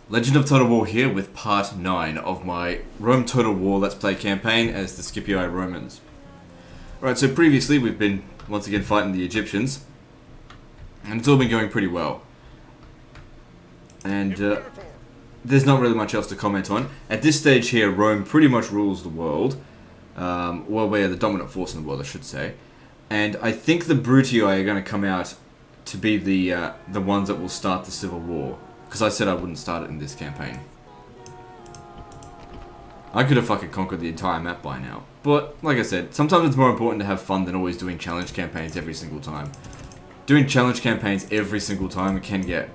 Legend of Total War here with part 9 of my Rome Total War Let's Play campaign as the Scipii Romans. Alright, so previously we've been once again fighting the Egyptians, and it's all been going pretty well. And there's not really much else to comment on. At this stage here, Rome pretty much rules the world. Well, we're the dominant force in the world, I should say. And I think the Brutii are going to come out to be the ones that will start the civil war. Because I said I wouldn't start it in this campaign. I could have fucking conquered the entire map by now. But, like I said, sometimes it's more important to have fun than always doing challenge campaigns every single time. Doing challenge campaigns every single time can get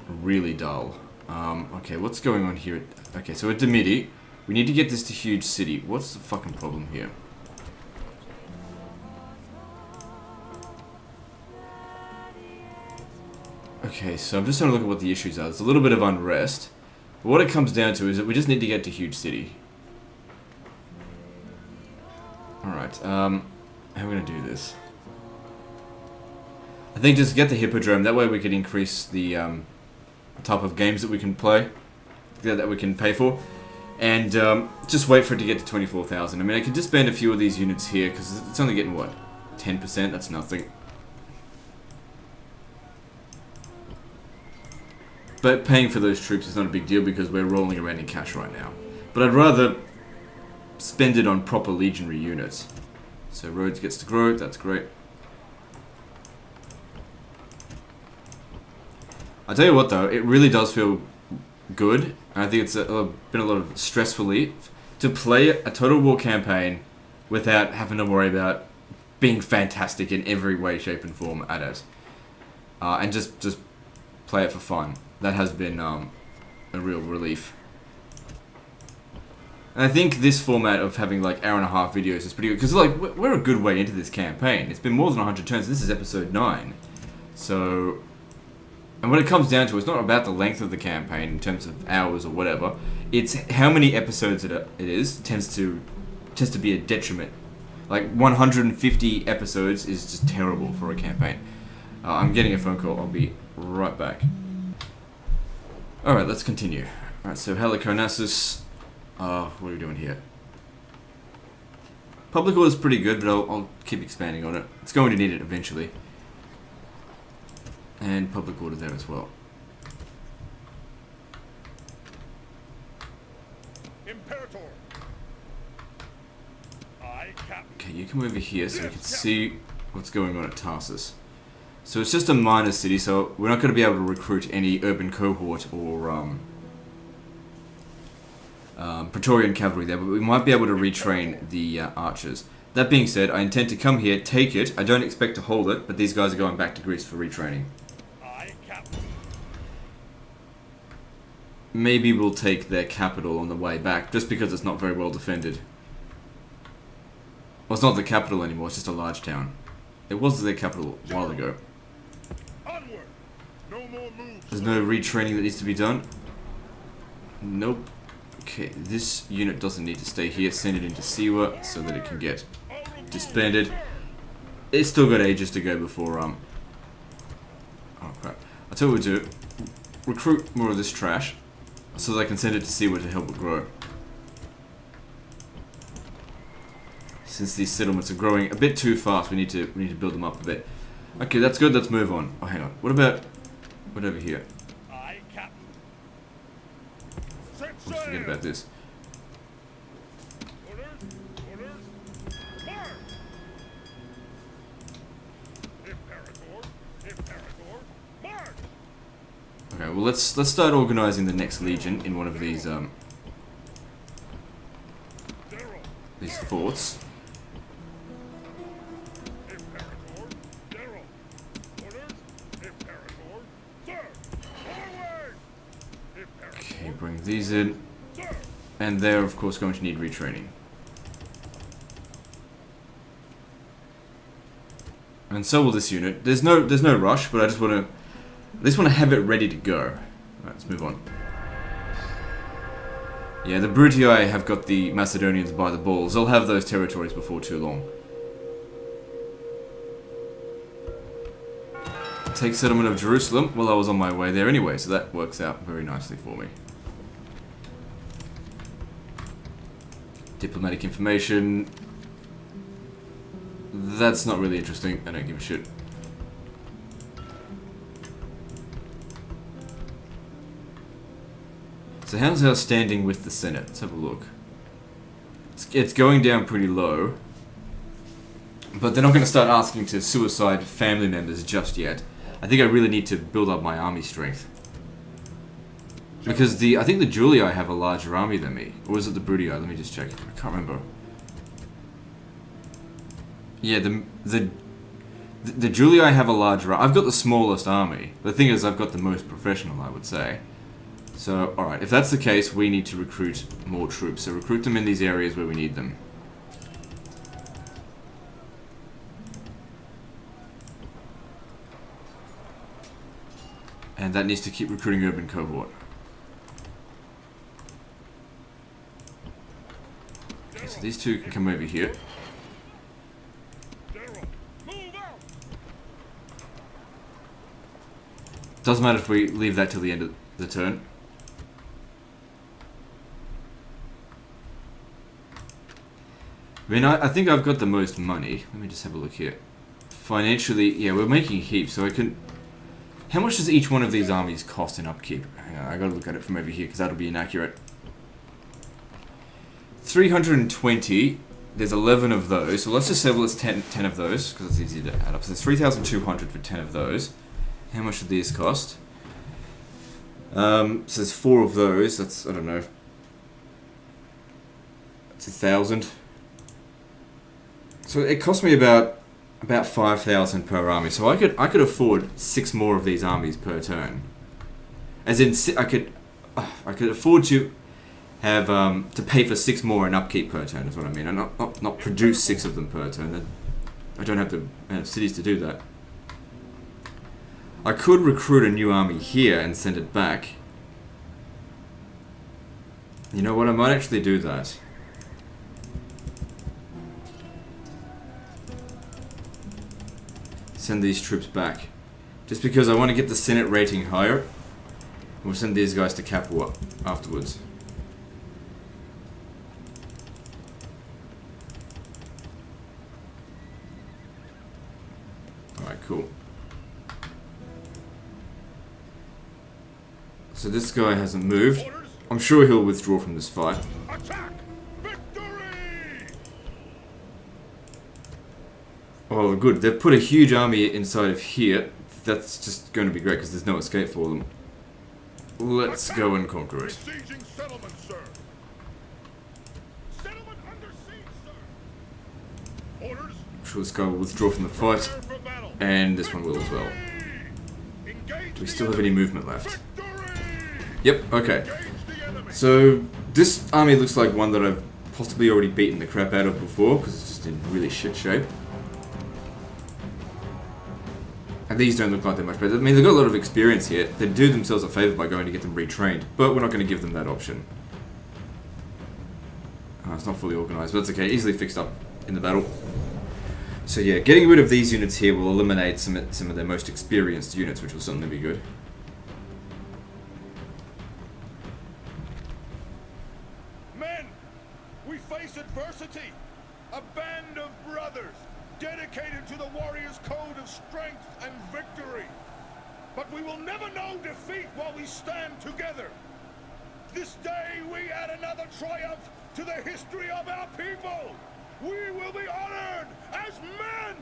really dull. Okay, what's going on here? Okay, so at Demidi, we need to get this to Huge City. What's the fucking problem here? Okay, so I'm just trying to look at what the issues are. There's a little bit of unrest. But what it comes down to is that we just need to get to Huge City. Alright, how are we going to do this? I think just get the Hippodrome, that way we can increase the type of games that we can play, that we can pay for. And just wait for it to get to 24,000. I mean, I could disband a few of these units here, because it's only getting, what, 10%? That's nothing. But paying for those troops is not a big deal because we're rolling around in cash right now. But I'd rather spend it on proper legionary units. So Rhodes gets to grow, that's great. I tell you what though, it really does feel good. And I think it's been a lot of stress relief to play a Total War campaign without having to worry about being fantastic in every way, shape and form at it. And just play it for fun. That has been a real relief. And I think this format of having like hour-and-a-half videos is pretty good. Because like, we're a good way into this campaign. It's been more than 100 turns. This is episode 9. So, and when it comes down to it, it's not about the length of the campaign in terms of hours or whatever. It's how many episodes it is tends to be a detriment. Like 150 episodes is just terrible for a campaign. I'm getting a phone call. I'll be right back. Alright, let's continue. Alright, so Halicarnassus. What are we doing here? Public order's pretty good, but I'll keep expanding on it. It's going to need it eventually. And public order there as well. Imperator. Okay, you come over here so we can see what's going on at Tarsus. So it's just a minor city, so we're not going to be able to recruit any urban cohort or Praetorian cavalry there, but we might be able to retrain the archers. That being said, I intend to come here, take it. I don't expect to hold it, but these guys are going back to Greece for retraining. Maybe we'll take their capital on the way back, just because it's not very well defended. Well, it's not the capital anymore, it's just a large town. It was their capital a while ago. There's no retraining that needs to be done. Nope. Okay, this unit doesn't need to stay here. Send it into Siwa so that it can get disbanded. It's still got ages to go before, oh crap. I'll tell you what we'll do. Recruit more of this trash so that I can send it to Siwa to help it grow. Since these settlements are growing a bit too fast, we need to build them up a bit. Okay, that's good. Let's move on. Oh, hang on. What about over here? Let's forget about this. Okay, well let's start organizing the next legion in one of these forts. Okay, bring these in. And they're of course going to need retraining. And so will this unit. There's no rush, but I just want to at least want to have it ready to go. Alright, let's move on. Yeah, the Brutii have got the Macedonians by the balls. They'll have those territories before too long. take settlement of Jerusalem. Well, I was on my way there anyway, so that works out very nicely for me. Diplomatic information. That's not really interesting. I don't give a shit. So how's our standing with the Senate? Let's have a look. It's going down pretty low. But they're not going to start asking to suicide family members just yet. I think I really need to build up my army strength. Because I think the Julii have a larger army than me. Or is it the Brutii? Let me just check. I can't remember. Yeah, the Julii have a larger... I've got the smallest army. The thing is, I've got the most professional, I would say. So, alright, if that's the case, we need to recruit more troops. So recruit them in these areas where we need them. And that needs to keep recruiting urban cohort. Okay, so these two can come over here. Doesn't matter if we leave that till the end of the turn. I mean, I think I've got the most money. Let me just have a look here. Financially, yeah, we're making heaps, so I can... How much does each one of these armies cost in upkeep? Hang on, I gotta look at it from over here, because that'll be inaccurate. 320. There's 11 of those, so let's just say, well, it's 10 of those, because it's easy to add up. So it's 3,200 for 10 of those. How much do these cost? So there's 4 of those, that's, I don't know. It's 1,000. So it cost me about 5,000 per army. So I could afford 6 more of these armies per turn. As in, I could afford to have to pay for 6 more in upkeep per turn. Is what I mean. And not produce 6 of them per turn. I don't have the cities to do that. I could recruit a new army here and send it back. You know what? I might actually do that. Send these troops back. Just because I want to get the Senate rating higher. We'll send these guys to Capua afterwards. Alright, cool. So this guy hasn't moved. I'm sure he'll withdraw from this fight. Attack! Victory! Oh, good. They've put a huge army inside of here. That's just going to be great because there's no escape for them. Let's go and conquer it. Besieging settlement, sir. Settlement under siege, sir. Orders. I'm sure this guy will withdraw from the fight. Prepare for battle. And this one will as well. Engage Do we the still have enemy. any movement left? Victory! Yep, okay. Engage the enemy. So, this army looks like one that I've possibly already beaten the crap out of before, because it's just in really shit shape. And these don't look like they're much better. I mean, they've got a lot of experience here. They do themselves a favour by going to get them retrained, but we're not going to give them that option. Oh, it's not fully organised, but that's okay. Easily fixed up in the battle. So yeah, getting rid of these units here will eliminate some of their most experienced units, which will certainly be good. Men, we face adversity. A band of brothers, dedicated to the warrior's code of strength and victory. But we will never know defeat while we stand together. This day we add another triumph to the history of our people. We will be honored as men.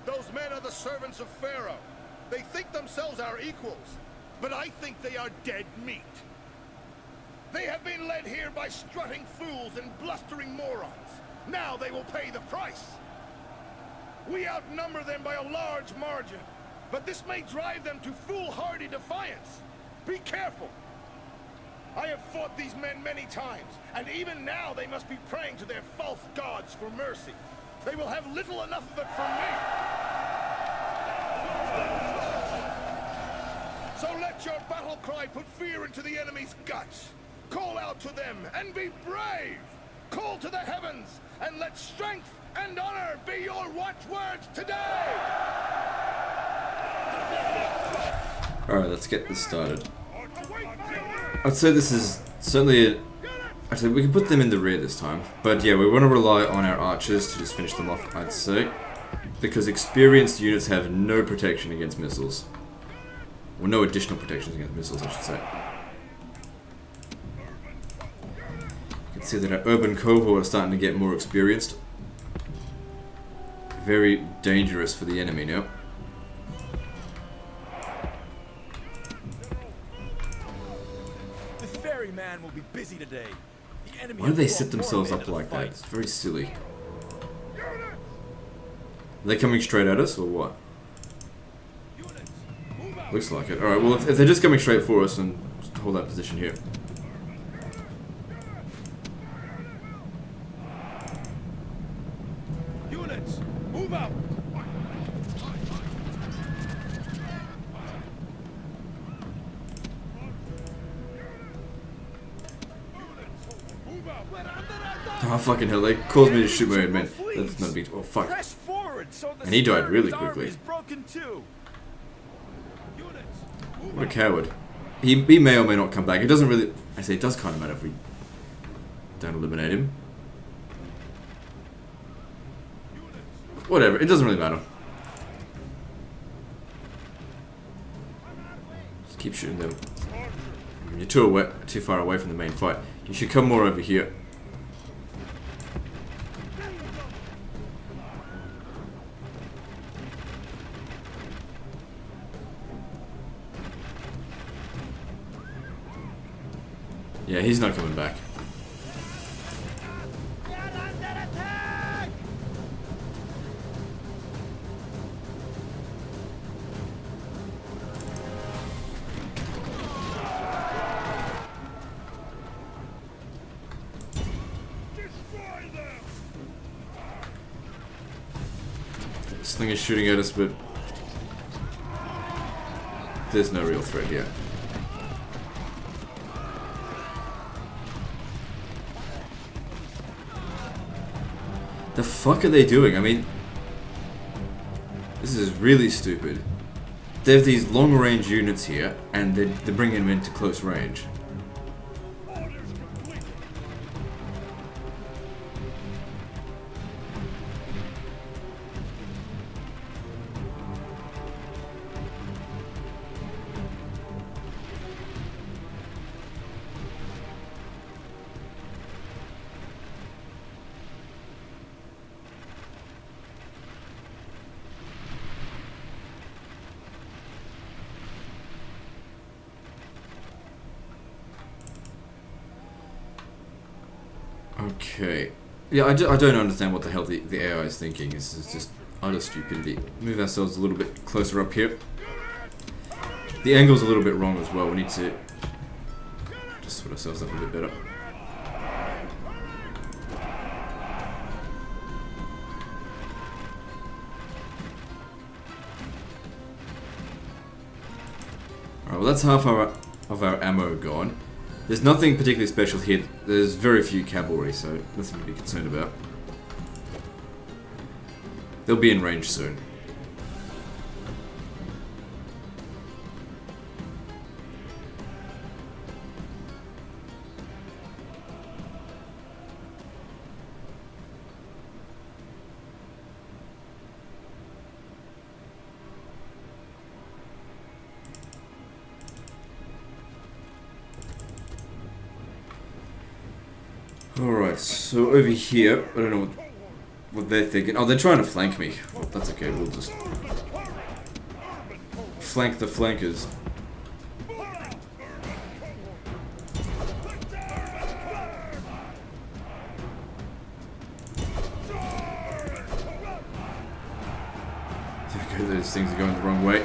Those men are the servants of Pharaoh. They think themselves our equals, but I think they are dead meat. They have been led here by strutting fools and blustering morons. Now they will pay the price. We outnumber them by a large margin, but this may drive them to foolhardy defiance. Be careful. I have fought these men many times, and even now they must be praying to their false gods for mercy. They will have little enough of it from me. So let your battle cry put fear into the enemy's guts. Call out to them and be brave. Call to the heavens and let strength and honor be your watchwords today. Alright, let's get this started. I'd say this is certainly Actually, we can put them in the rear this time. But yeah, we want to rely on our archers to just finish them off, I'd say. Because experienced units have no protection against missiles. Well, no additional protections against missiles, I should say. You can see that our urban cohort are starting to get more experienced. Very dangerous for the enemy now. The ferryman will be busy today. The enemy Why do they set themselves up like that? It's very silly. Are they coming straight at us, or what? Looks like it. Alright, well, if they're just coming straight for us, then just hold that position here. Units, move out. Oh, fucking hell, they caused me to shoot my own men. That's not a big... Oh, fuck. Press forward so the And he died really Spartan's arm quickly. is broken too. What a coward. He may or may not come back. It doesn't really... I say it does kind of matter if we don't eliminate him. Whatever, it doesn't really matter. Just keep shooting them. You're too far away from the main fight. You should come more over here. Yeah, he's not coming back. This thing is shooting at us, but there's no real threat here. The fuck are they doing? I mean, this is really stupid. They have these long-range units here, and they're bringing them into close range. Okay. Yeah, I don't understand what the hell the AI is thinking. This is just utter stupidity. Move ourselves a little bit closer up here. The angle's a little bit wrong as well. We need to just sort ourselves up a bit better. Alright, well that's half of our ammo gone. There's nothing particularly special here. There's very few cavalry, so nothing to be concerned about. They'll be in range soon. Alright, so over here, I don't know what they're thinking. Oh, they're trying to flank me. Well, that's okay, we'll just flank the flankers. There we go, those things are going the wrong way.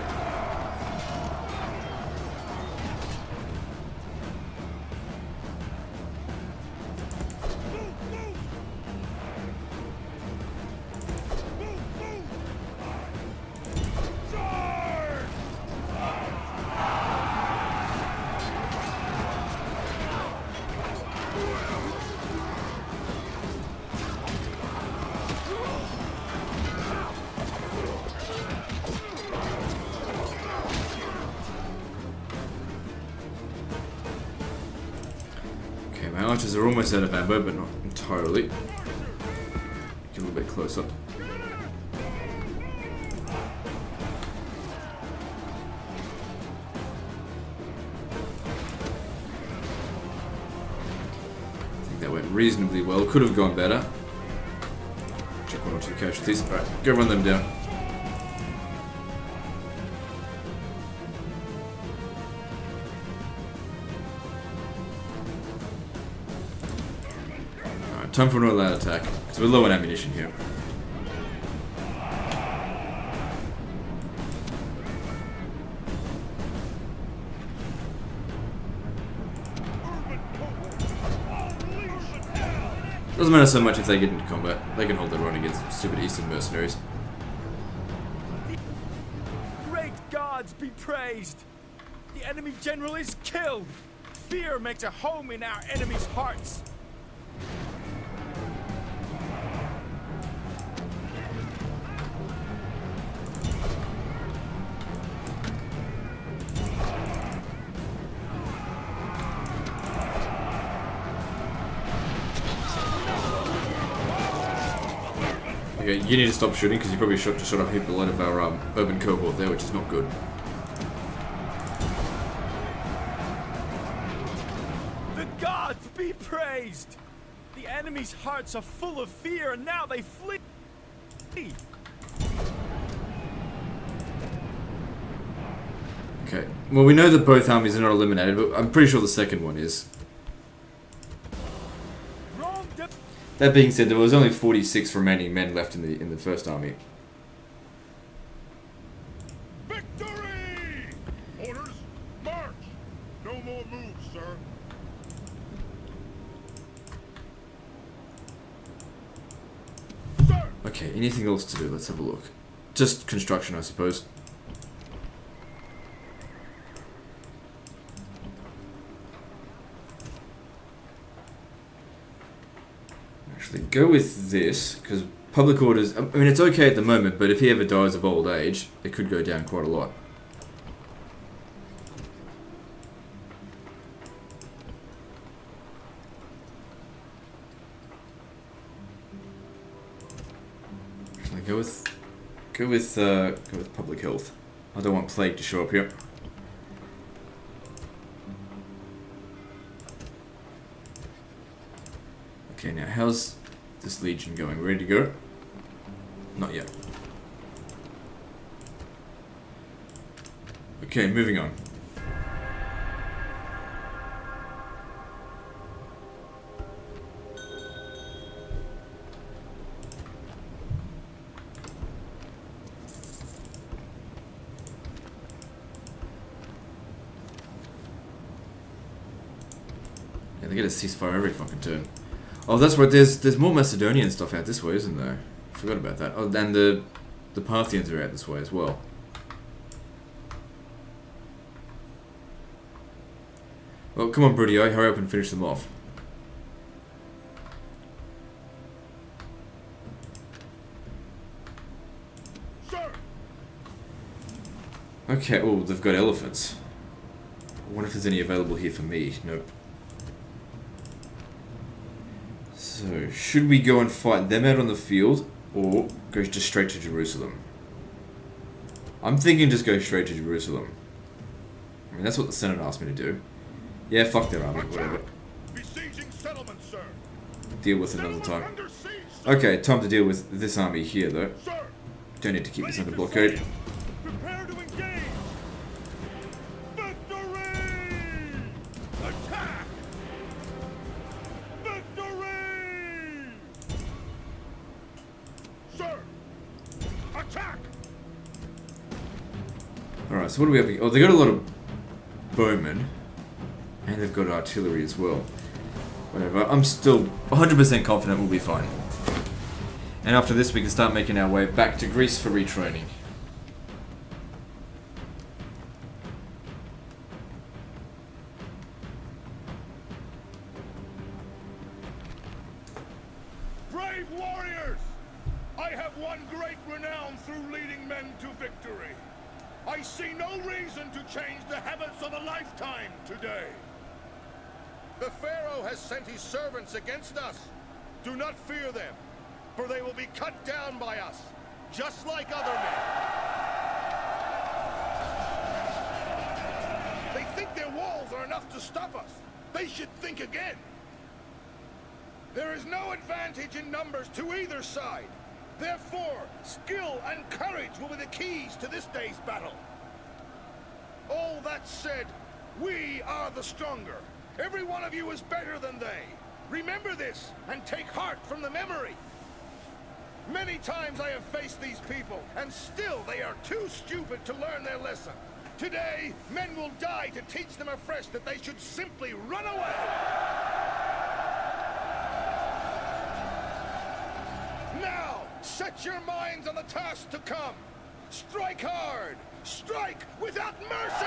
Okay, my archers are almost out of ammo, but not entirely. Get a little bit closer. I think that went reasonably well. Could have gone better. Check one or two casualties. Alright, go run them down. Alright, time for an all-out attack. Because we're low on ammunition here. Doesn't matter so much if they get into combat. They can hold their own against stupid Eastern mercenaries. Great gods be praised! The enemy general is killed! Fear makes a home in our enemies' hearts! Okay, you need to stop shooting because you probably shot up a lot of our urban cohort there, which is not good. The gods be praised! The enemy's hearts are full of fear and now they flee! Okay, well we know that both armies are not eliminated, but I'm pretty sure the second one is. That being said, there was only 46 remaining men left in the first army. Victory! Orders, march! No more moves, sir. Sir! Okay, anything else to do? Let's have a look. Just construction, I suppose. Actually, go with this, because public orders... I mean, it's okay at the moment, but if he ever dies of old age, it could go down quite a lot. Actually, go with public health. I don't want plague to show up here. Okay, now how's this legion going? Ready to go? Not yet. Okay, moving on. Yeah, they get a ceasefire every fucking turn. Oh, that's right. There's more Macedonian stuff out this way, isn't there? Forgot about that. Oh, and the Parthians are out this way as well. Well, come on, Bruttii, hurry up and finish them off. Sir! Okay. Oh, they've got elephants. I wonder if there's any available here for me. Nope. So, should we go and fight them out on the field, or go just straight to Jerusalem? I'm thinking just go straight to Jerusalem. I mean, that's what the Senate asked me to do. Yeah, fuck their army, whatever. Besieging settlement, sir. Deal with it another time. Under siege, sir. Okay, time to deal with this army here, though. Sir, Don't need to keep this ready under to blockade. sail. Prepare to engage. Victory! Attack! Victory! Sir, attack! Alright, so what do we have here? Oh, they got a lot of bowmen. And they've got artillery as well. Whatever, I'm still 100% confident we'll be fine. And after this, we can start making our way back to Greece for retraining. Brave warriors! I have won great renown through leading men to victory. I see no reason to change the habits of a lifetime today. The Pharaoh also has sent his servants against us. Do not fear them, for they will be cut down by us, just like other men. They think their walls are enough to stop us. They should think again. There is no advantage in numbers to either side. Therefore, skill and courage will be the keys to this day's battle. All that said, we are the stronger. Every one of you is better than they. Remember this, and take heart from the memory. Many times I have faced these people, and still they are too stupid to learn their lesson. Today, men will die to teach them afresh that they should simply run away. Now, set your minds on the task to come. Strike hard. Strike without mercy.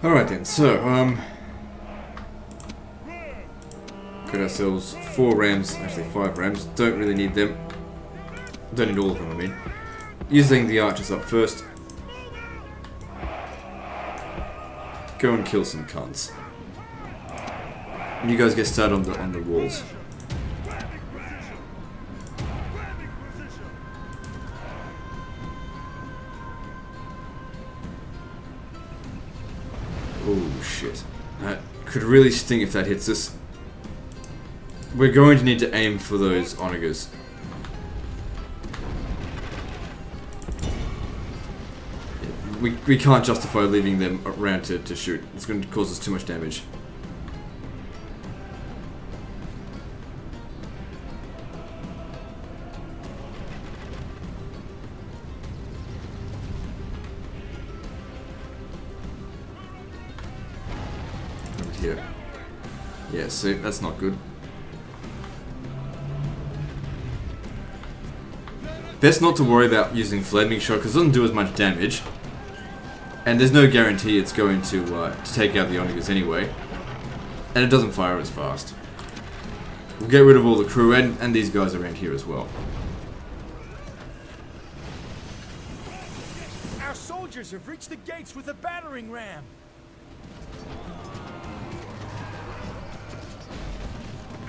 Alright then, so, got ourselves 4 rams, actually 5 rams, don't really need them. Don't need all of them, I mean. Using the archers up first. Go and kill some cunts. And you guys get started on the walls. Oh shit. That could really sting if that hits us. We're going to need to aim for those onagers. We can't justify leaving them around to shoot. It's going to cause us too much damage. Here. Yeah, see, that's not good. Best not to worry about using flaming shot because it doesn't do as much damage. And there's no guarantee it's going to take out the onagers anyway. And it doesn't fire as fast. We'll get rid of all the crew and these guys around here as well. Our soldiers have reached the gates with a battering ram.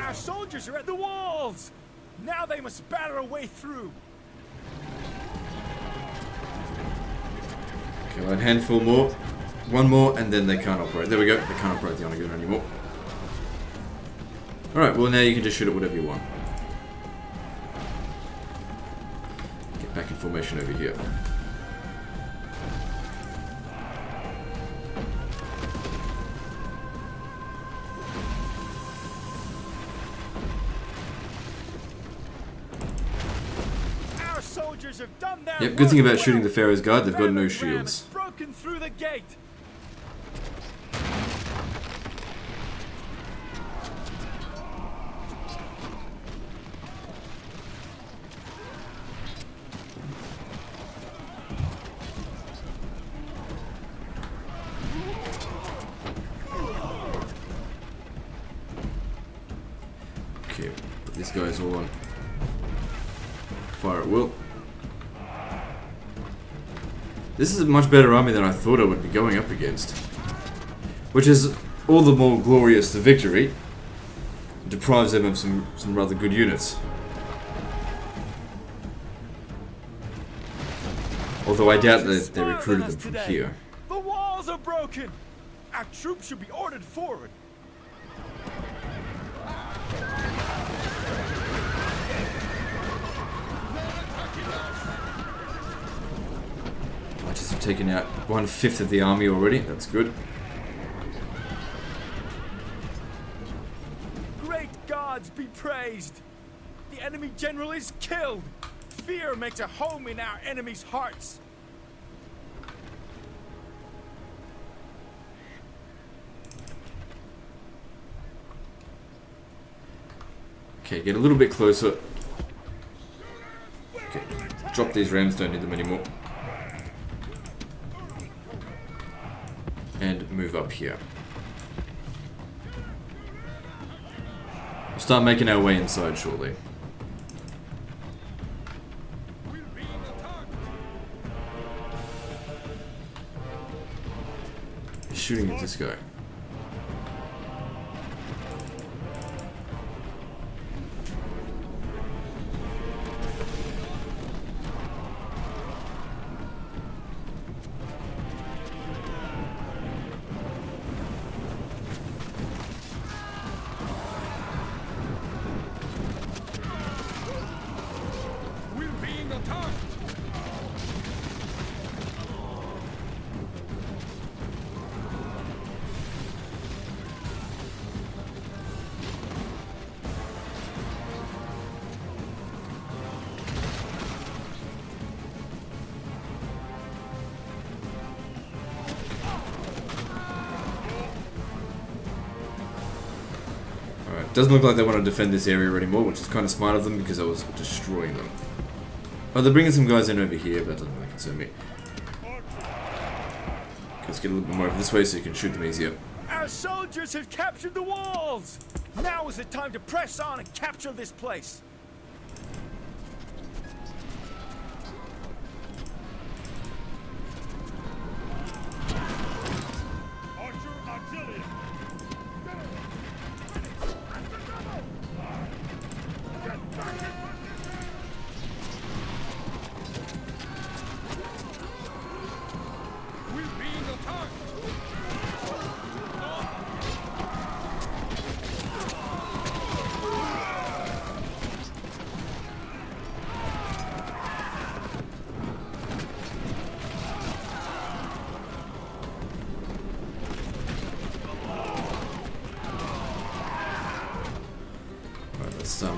Our soldiers are at the walls! Now they must batter a way through. Okay, a handful more. One more, and then they can't operate. There we go. They can't operate the onager anymore. Alright, well now you can just shoot at whatever you want. Get back in formation over here. Have done their Yep, good thing about work shooting the well. Pharaoh's Guard, they've got no Ram shields. has broken through the gate. Okay, put these guys all on fire at will. This is a much better army than I thought I would be going up against. Which is all the more glorious the victory. It deprives them of some rather good units. Although I doubt that they recruited them from here. The walls are broken. Our troops should be ordered forward. Archers have taken out 1/5 of the army already. That's good. Great gods be praised. The enemy general is killed. Fear makes a home in our enemies' hearts. Okay, get a little bit closer. Okay, drop these rams, don't need them anymore. And move up here. We'll start making our way inside shortly. shooting at this guy? Doesn't look like they want to defend this area anymore, which is kind of smart of them because I was destroying them. Oh, they're bringing some guys in over here, but that doesn't really concern me. Let's get a little bit more over this way so you can shoot them easier. Our soldiers have captured the walls! Now is the time to press on and capture this place!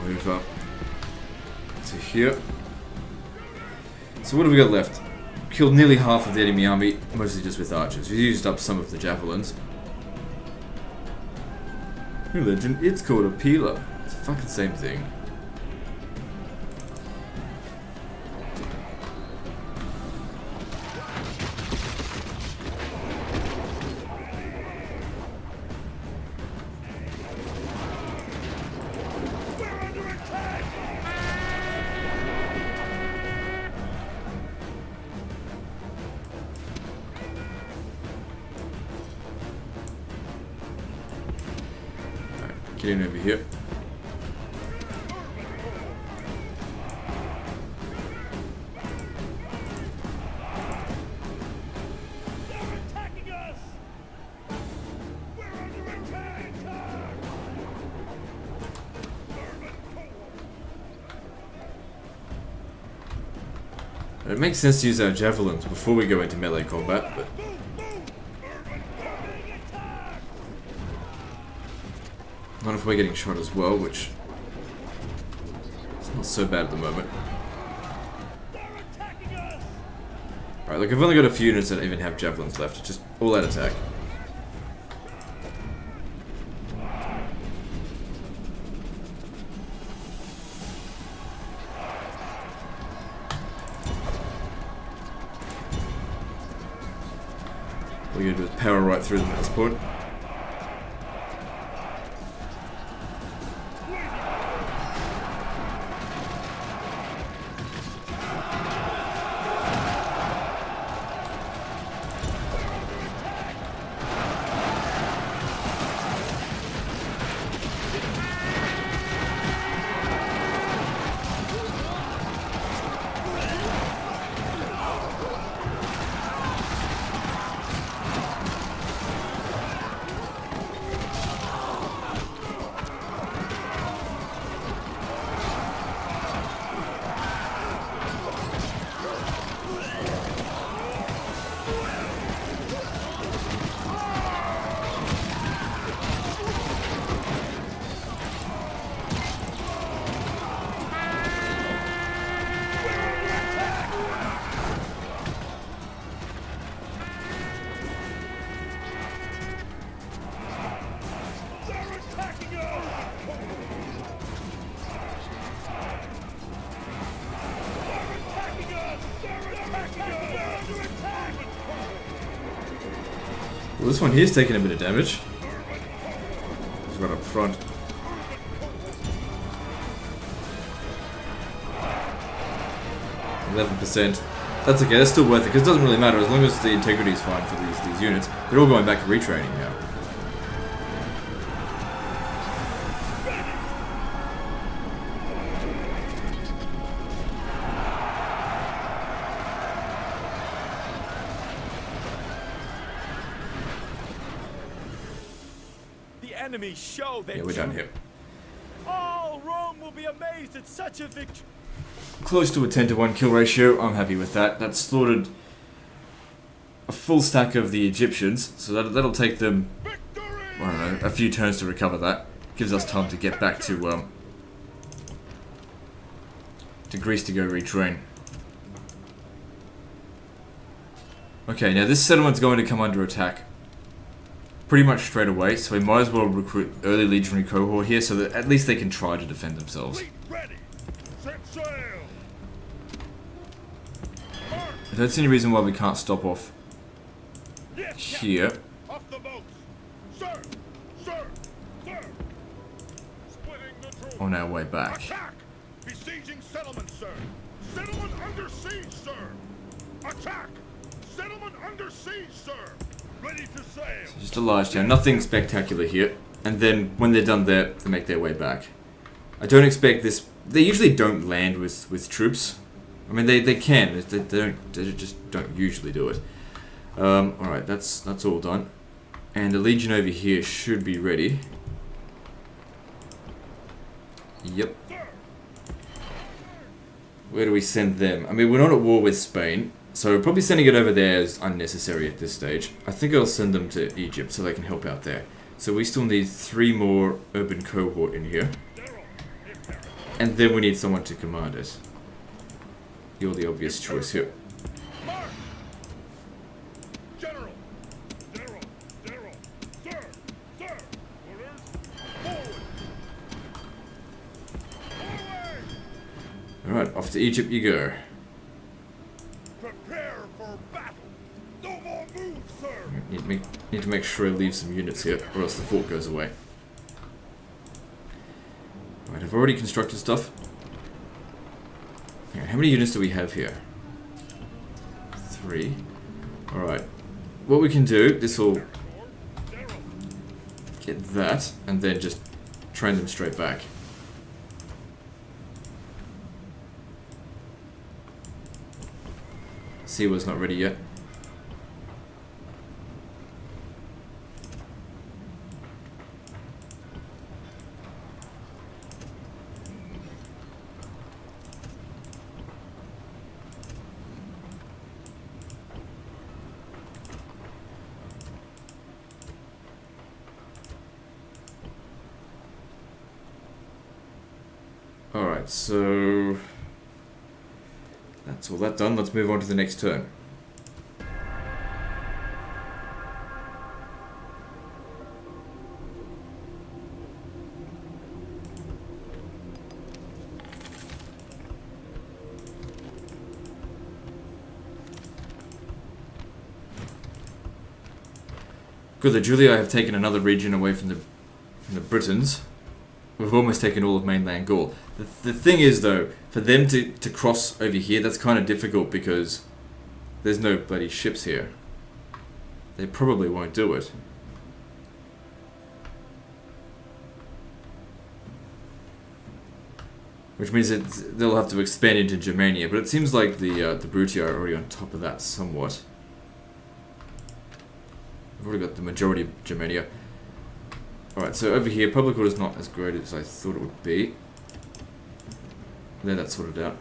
Move up to here. So what have we got left? Killed nearly half of the enemy army, mostly just with archers. We used up some of the javelins. New legend, it's called a peeler. It's the fucking same thing. Get in over here. It makes sense to use our javelins before we go into melee combat, but not if we're getting shot as well, which is not so bad at the moment. Alright, look, I've only got a few units that even have javelins left. Just all out attack. All you're gonna do is power right through them at this point. Well, this one here's taking a bit of damage. He's right up front. %. That's okay, that's still worth it, because it doesn't really matter, as long as the integrity is fine for these units. They're all going back to retraining now. The enemy show their Yeah, we're done here. All Rome will be amazed at such a victory. Close to a 10-to-1 kill ratio, I'm happy with that. That slaughtered a full stack of the Egyptians, so that'll take them, I don't know, a few turns to recover that. Gives us time to get back to Greece to go retrain. Okay, now this settlement's going to come under attack pretty much straight away, so we might as well recruit early legionary cohort here so that at least they can try to defend themselves. Fleet ready. Set sail. I don't see any reason why we can't stop off Yes, here. Captain. Off the boats. Sir. Sir. Sir. Splitting the troops. On our way back. Attack! Besieging settlement, sir. Settlement under siege, sir. Attack! Settlement under siege, sir. Ready to sail. Just a large town, nothing spectacular here. And then when they're done there, they make their way back. I don't expect this. They usually don't land with troops. I mean, they can. They just don't usually do it. Alright, that's all done. And the Legion over here should be ready. Yep. Where do we send them? I mean, we're not at war with Spain, so probably sending it over there is unnecessary at this stage. I think I'll send them to Egypt so they can help out there. So we still need 3 more urban cohort in here. And then we need someone to command it. You're the obvious choice here. March! General! General! General! Sir! Sir! Orders! Forward! Forward! Alright, off to Egypt you go. Prepare for battle! No more moves, sir! Need to make sure I leave some units here, or else the fort goes away. Right, I've already constructed stuff. Right, how many units do we have here? 3. Alright. What we can do, this will get that, and then just train them straight back. Siwa's not ready yet. Alright, so that's all that done. Let's move on to the next turn. Good that Julia have taken another region away from the Britons. We've almost taken all of mainland Gaul. The thing is, though, for them to cross over here, that's kind of difficult because there's no bloody ships here. They probably won't do it. Which means that they'll have to expand into Germania, but it seems like the Brutii are already on top of that somewhat. We've already got the majority of Germania. Alright, so over here, public order is not as great as I thought it would be. There, that's sorted out.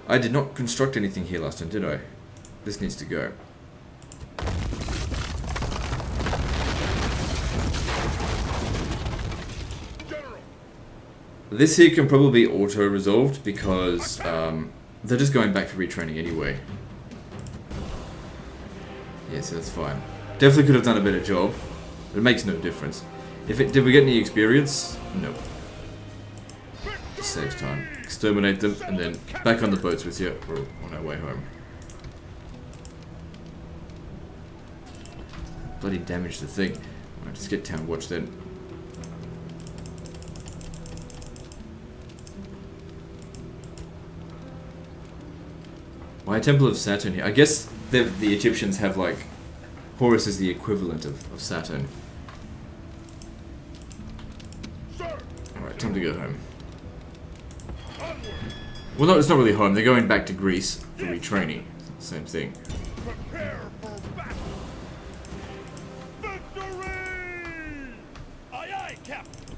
I did not construct anything here last time, did I? This needs to go. General! This here can probably be auto-resolved because they're just going back for retraining anyway. Yeah, so that's fine. Definitely could have done a better job, but it makes no difference. Did we get any experience? No. Just saves time. Exterminate them, and then back on the boats with you. We're on our way home. Bloody damage the thing. Alright, just get town watch then. Why Temple of Saturn here? I guess the Egyptians have like Horus is the equivalent of Saturn. Alright, time to go home. Well, no, it's not really home. They're going back to Greece for retraining. Same thing. Prepare for battle. Victory! Aye, aye, Captain.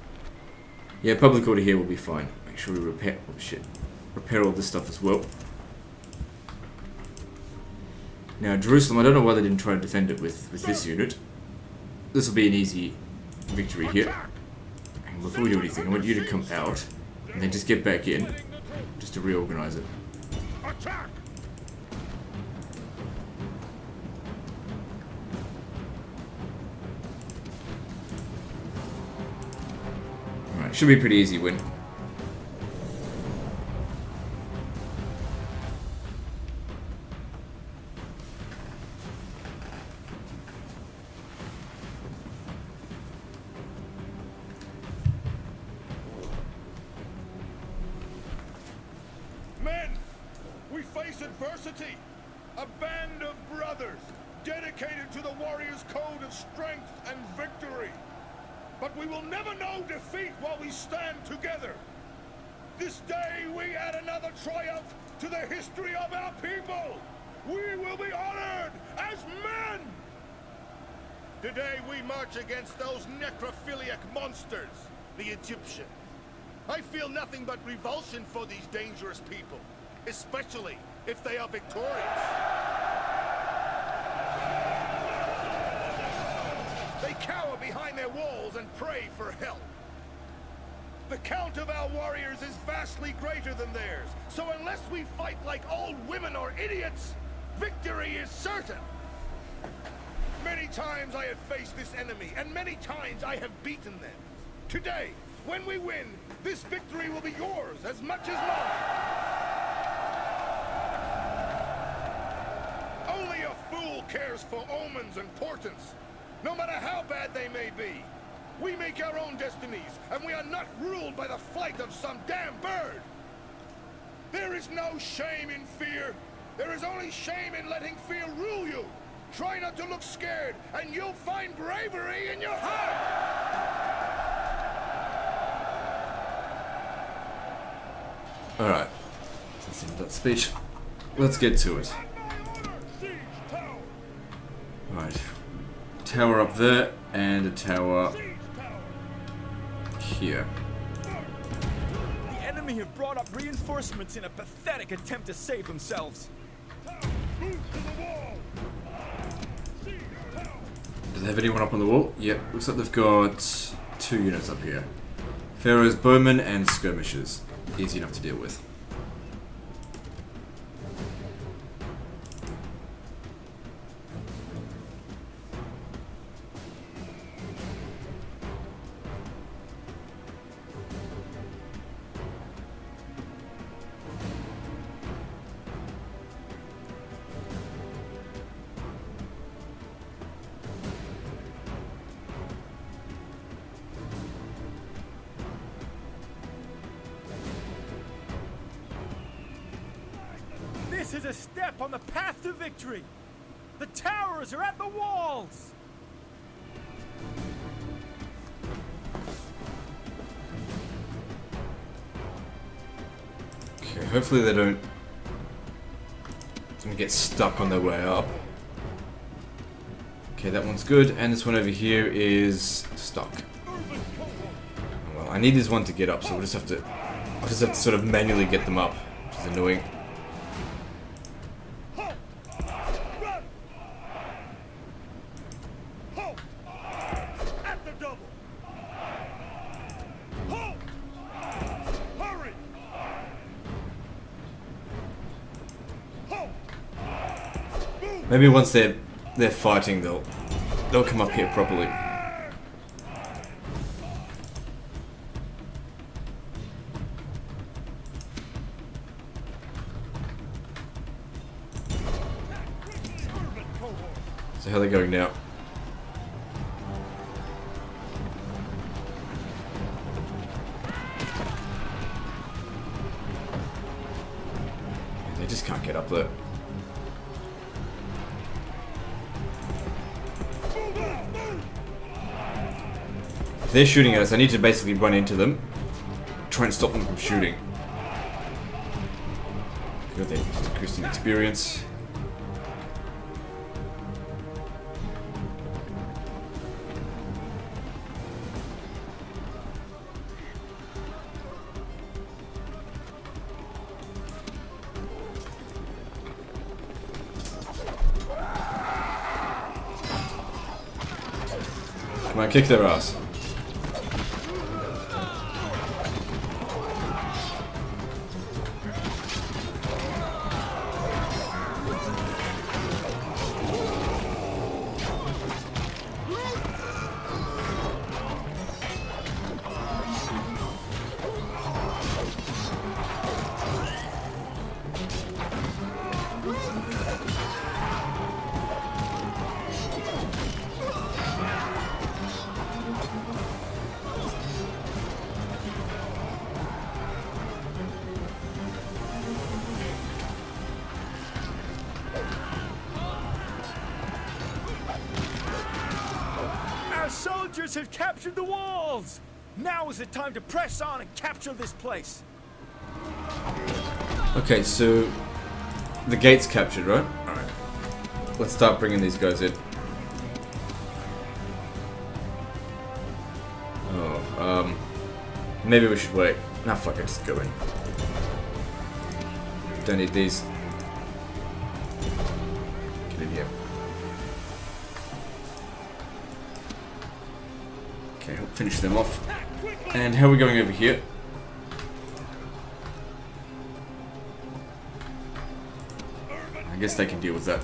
Yeah, public order here will be fine. Make sure we repair. Oh shit! Repair all this stuff as well. Now Jerusalem, I don't know why they didn't try to defend it with this unit. This will be an easy victory here. And before we do anything, I want you to come out and then just get back in, just to reorganize it. Attack! Alright, should be a pretty easy win. Men, we face adversity. A band of brothers, dedicated to the warrior's code of strength and victory. But we will never know defeat while we stand together. This day we add another triumph to the history of our people. We will be honored as men. Today we march against those necrophiliac monsters, the Egyptians. I feel nothing but revulsion for these dangerous people, especially if they are victorious. They cower behind their walls and pray for help. The count of our warriors is vastly greater than theirs, so unless we fight like old women or idiots, victory is certain. Many times I have faced this enemy, and many times I have beaten them. Today, when we win, this victory will be yours as much as mine. Only a fool cares for omens and portents, no matter how bad they may be. We make our own destinies, and we are not ruled by the flight of some damn bird. There is no shame in fear. There is only shame in letting fear rule you. Try not to look scared, and you'll find bravery in your heart. Alright. That's the end of that speech. Let's get to it. Right. Tower up there, and a tower here. The enemy have brought up reinforcements in a pathetic attempt to save themselves. Do they have anyone up on the wall? Yep, looks like they've got 2 units up here. Pharaoh's bowmen and skirmishers. Easy enough to deal with. This is a step on the path to victory. The towers are at the walls. Okay, hopefully they don't get stuck on their way up. Okay, that one's good, and this one over here is stuck. Well, I need this one to get up, so I'll just have to sort of manually get them up, which is annoying. Maybe once they're fighting, they'll come up here properly. So how are they going now? They just can't get up there. If they're shooting at us, I need to basically run into them. Try and stop them from shooting. Got that increasing experience. Come on, kick their ass. Soldiers have captured the walls! Now is the time to press on and capture this place! Okay, so the gate's captured, right? Alright. Let's start bringing these guys in. Oh, maybe we should wait. Nah, fuck it, just go in. Don't need these. Get in here. Okay, we'll finish them off. And how are we going over here? I guess they can deal with that.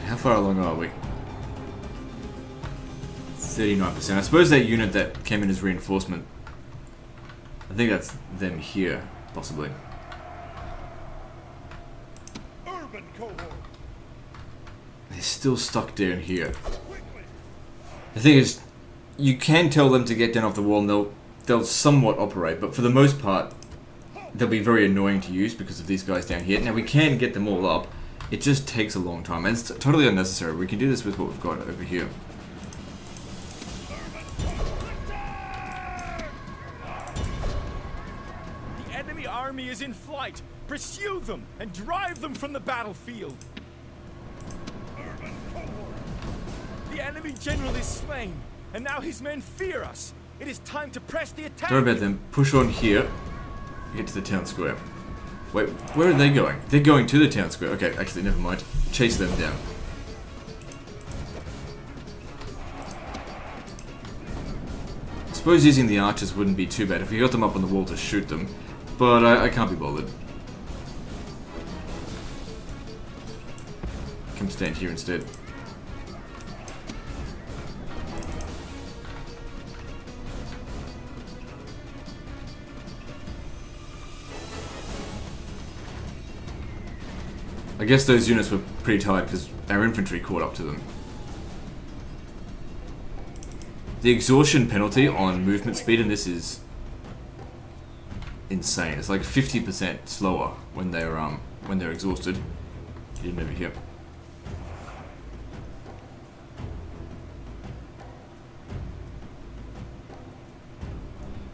How far along are we? 39%. I suppose that unit that came in as reinforcement, I think that's them here, possibly. Urban cohort. They're still stuck down here. The thing is, you can tell them to get down off the wall and they'll somewhat operate, but for the most part, they'll be very annoying to use because of these guys down here. Now we can get them all up. It just takes a long time, and it's totally unnecessary. We can do this with what we've got over here. The enemy army is in flight. Pursue them and drive them from the battlefield. The enemy general is slain, and now his men fear us. It is time to press the attack. Don't worry about them. Push on here. Get to the town square. Wait, where are they going? They're going to the town square. Okay, actually, never mind. Chase them down. I suppose using the archers wouldn't be too bad if we got them up on the wall to shoot them, but I can't be bothered. Come stand here instead. I guess those units were pretty tired because our infantry caught up to them. The exhaustion penalty on movement speed in this is insane. It's like 50% slower when they're exhausted. Get in over here.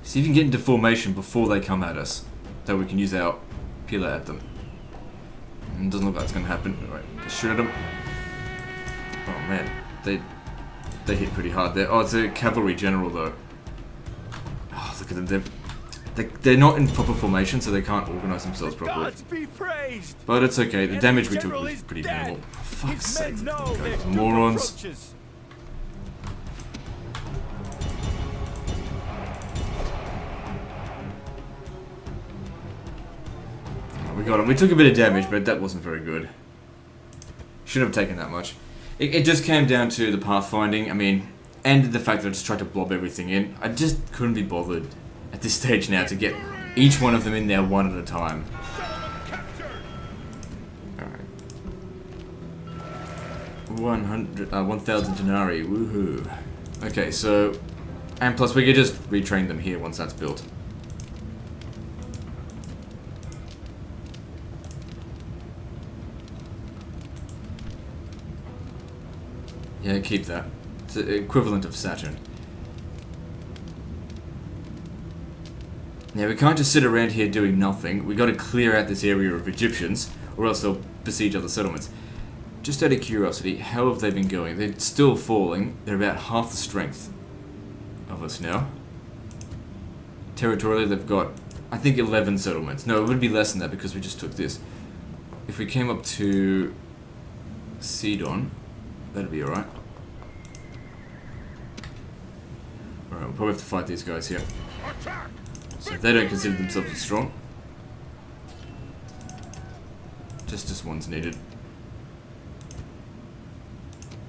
See if you can get into formation before they come at us, so we can use our pillar at them. It doesn't look like it's going to happen. Alright, just shoot at them. Oh man, they hit pretty hard there. Oh, it's a cavalry general though. Oh, look at them. They're not in proper formation, so they can't organize themselves properly. Gods be praised. But it's okay. The damage we took was pretty minimal. For fuck's sake, morons. we got him. We took a bit of damage, but that wasn't very good. Shouldn't have taken that much. It just came down to the pathfinding, I mean, and the fact that I just tried to blob everything in. I just couldn't be bothered at this stage now to get each one of them in there one at a time. Alright. 1,000 denarii, woohoo. Okay, so, and plus we could just retrain them here once that's built. Yeah, keep that. It's the equivalent of Saturn. Now, we can't just sit around here doing nothing. We got to clear out this area of Egyptians, or else they'll besiege other settlements. Just out of curiosity, how have they been going? They're still falling. They're about half the strength of us now. Territorially, they've got, I think, 11 settlements. No, it would be less than that because we just took this. If we came up to Sidon, that'd be alright. Alright, we'll probably have to fight these guys here. So they don't consider themselves as strong. Just this one's needed.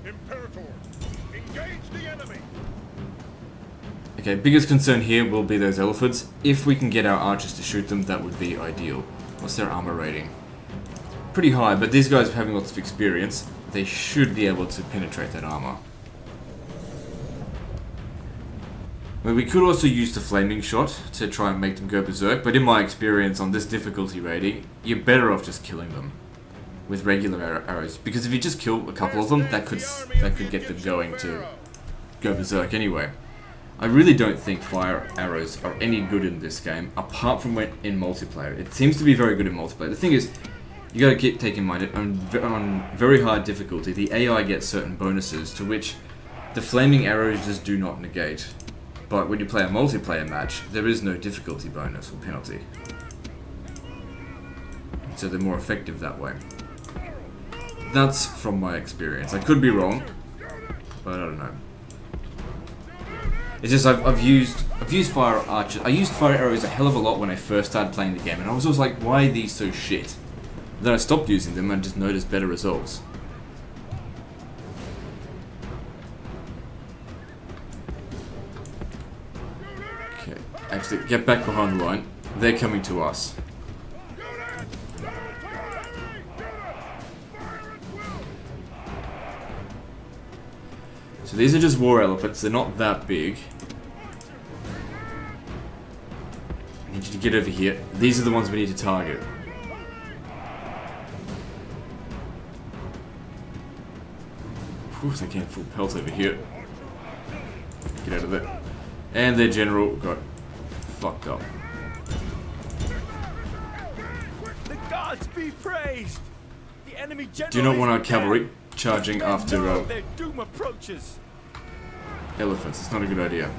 Imperator, engage the enemy. Okay, biggest concern here will be those elephants. If we can get our archers to shoot them, that would be ideal. What's their armor rating? Pretty high, but these guys having lots of experience, they should be able to penetrate that armor. Well, we could also use the flaming shot to try and make them go berserk, but in my experience on this difficulty rating, you're better off just killing them with regular arrows, because if you just kill a couple of them, that could get them going to go berserk anyway. I really don't think fire arrows are any good in this game, apart from when in multiplayer. It seems to be very good in multiplayer. The thing is, you gotta keep taking in mind, on very hard difficulty, the AI gets certain bonuses to which the flaming arrows just do not negate. But when you play a multiplayer match, there is no difficulty bonus or penalty. So they're more effective that way. That's from my experience. I could be wrong, but I don't know. It's just I've used fire archers. I used fire arrows a hell of a lot when I first started playing the game, and I was always like, why are these so shit? Then I stopped using them and just noticed better results. Okay, actually, get back behind the line. They're coming to us. So these are just war elephants. They're not that big. I need you to get over here. These are the ones we need to target. Whew, they can't full pelt over here. Get out of there. And their general got fucked up. The gods be praised. The enemy general. Do you not want our is cavalry dead. charging They after know their doom approaches. elephants? It's not a good idea.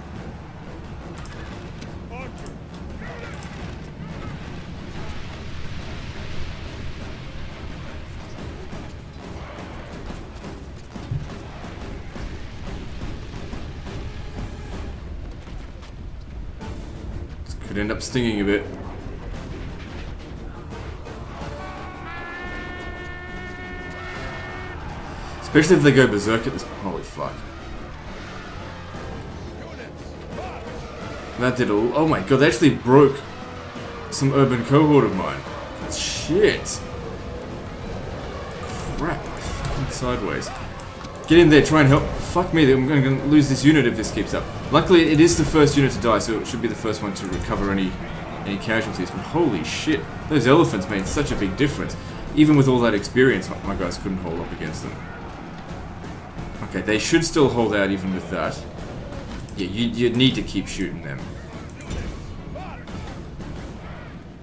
Could end up stinging a bit. Especially if they go berserk at this. Holy fuck. That did all. Oh my god, they actually broke some urban cohort of mine. Shit. Crap. Fucking sideways. Get in there, try and help. Fuck me, I'm going to lose this unit if this keeps up. Luckily, it is the first unit to die, so it should be the first one to recover any casualties. But holy shit, those elephants made such a big difference. Even with all that experience, my guys couldn't hold up against them. Okay, they should still hold out even with that. Yeah, you need to keep shooting them.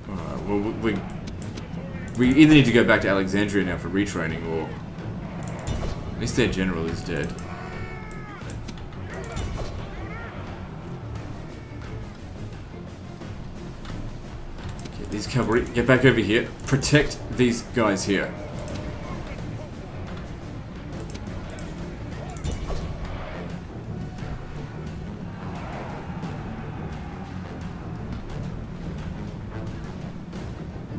Alright, well, we either need to go back to Alexandria now for retraining, or at least their general is dead. Okay, these cavalry, get back over here. Protect these guys here.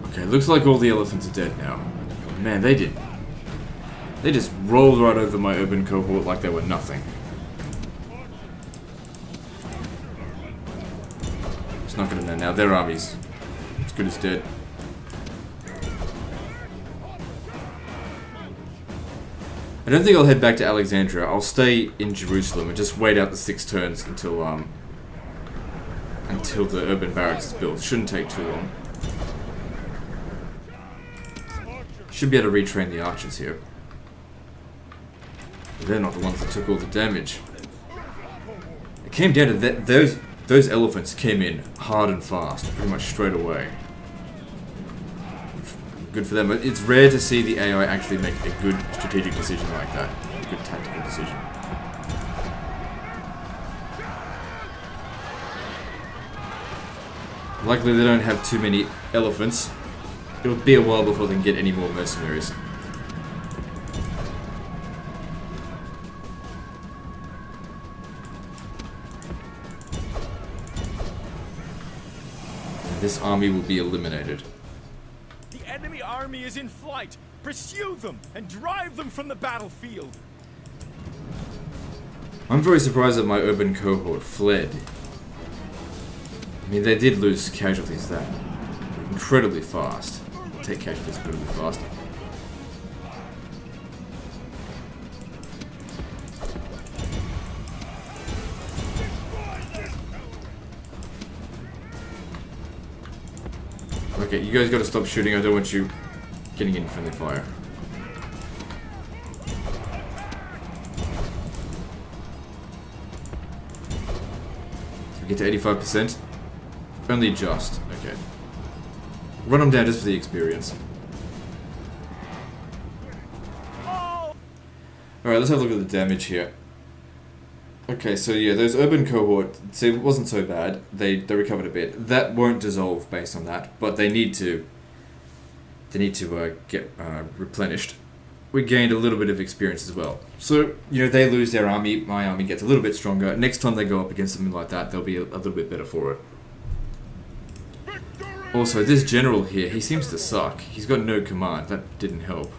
Okay, it looks like all the elephants are dead now. Man, they did. They just rolled right over my urban cohort like they were nothing. It's not gonna know now. Their army's as good as dead. I don't think I'll head back to Alexandria. I'll stay in Jerusalem and just wait out the 6 turns until the urban barracks is built. Shouldn't take too long. Should be able to retrain the archers here. But they're not the ones that took all the damage. It came down to that. Those elephants came in hard and fast, pretty much straight away. Good for them, but it's rare to see the AI actually make a good strategic decision like that. A good tactical decision. Luckily they don't have too many elephants. It'll be a while before they can get any more mercenaries. And this army will be eliminated. The enemy army is in flight. Pursue them and drive them from the battlefield. I'm very surprised that my urban cohort fled. I mean, they did lose casualties that incredibly fast. Take casualties incredibly fast. Okay, you guys gotta stop shooting. I don't want you getting in friendly fire. So we get to 85%. Only just. Okay. Run them down just for the experience. Alright, let's have a look at the damage here. Okay, so yeah, those urban cohort, see, it wasn't so bad. They recovered a bit. That won't dissolve based on that, but they need to get replenished. We gained a little bit of experience as well. So, you know, they lose their army, my army gets a little bit stronger. Next time they go up against something like that, they'll be a little bit better for it. Also, this general here, he seems to suck. He's got no command. That didn't help.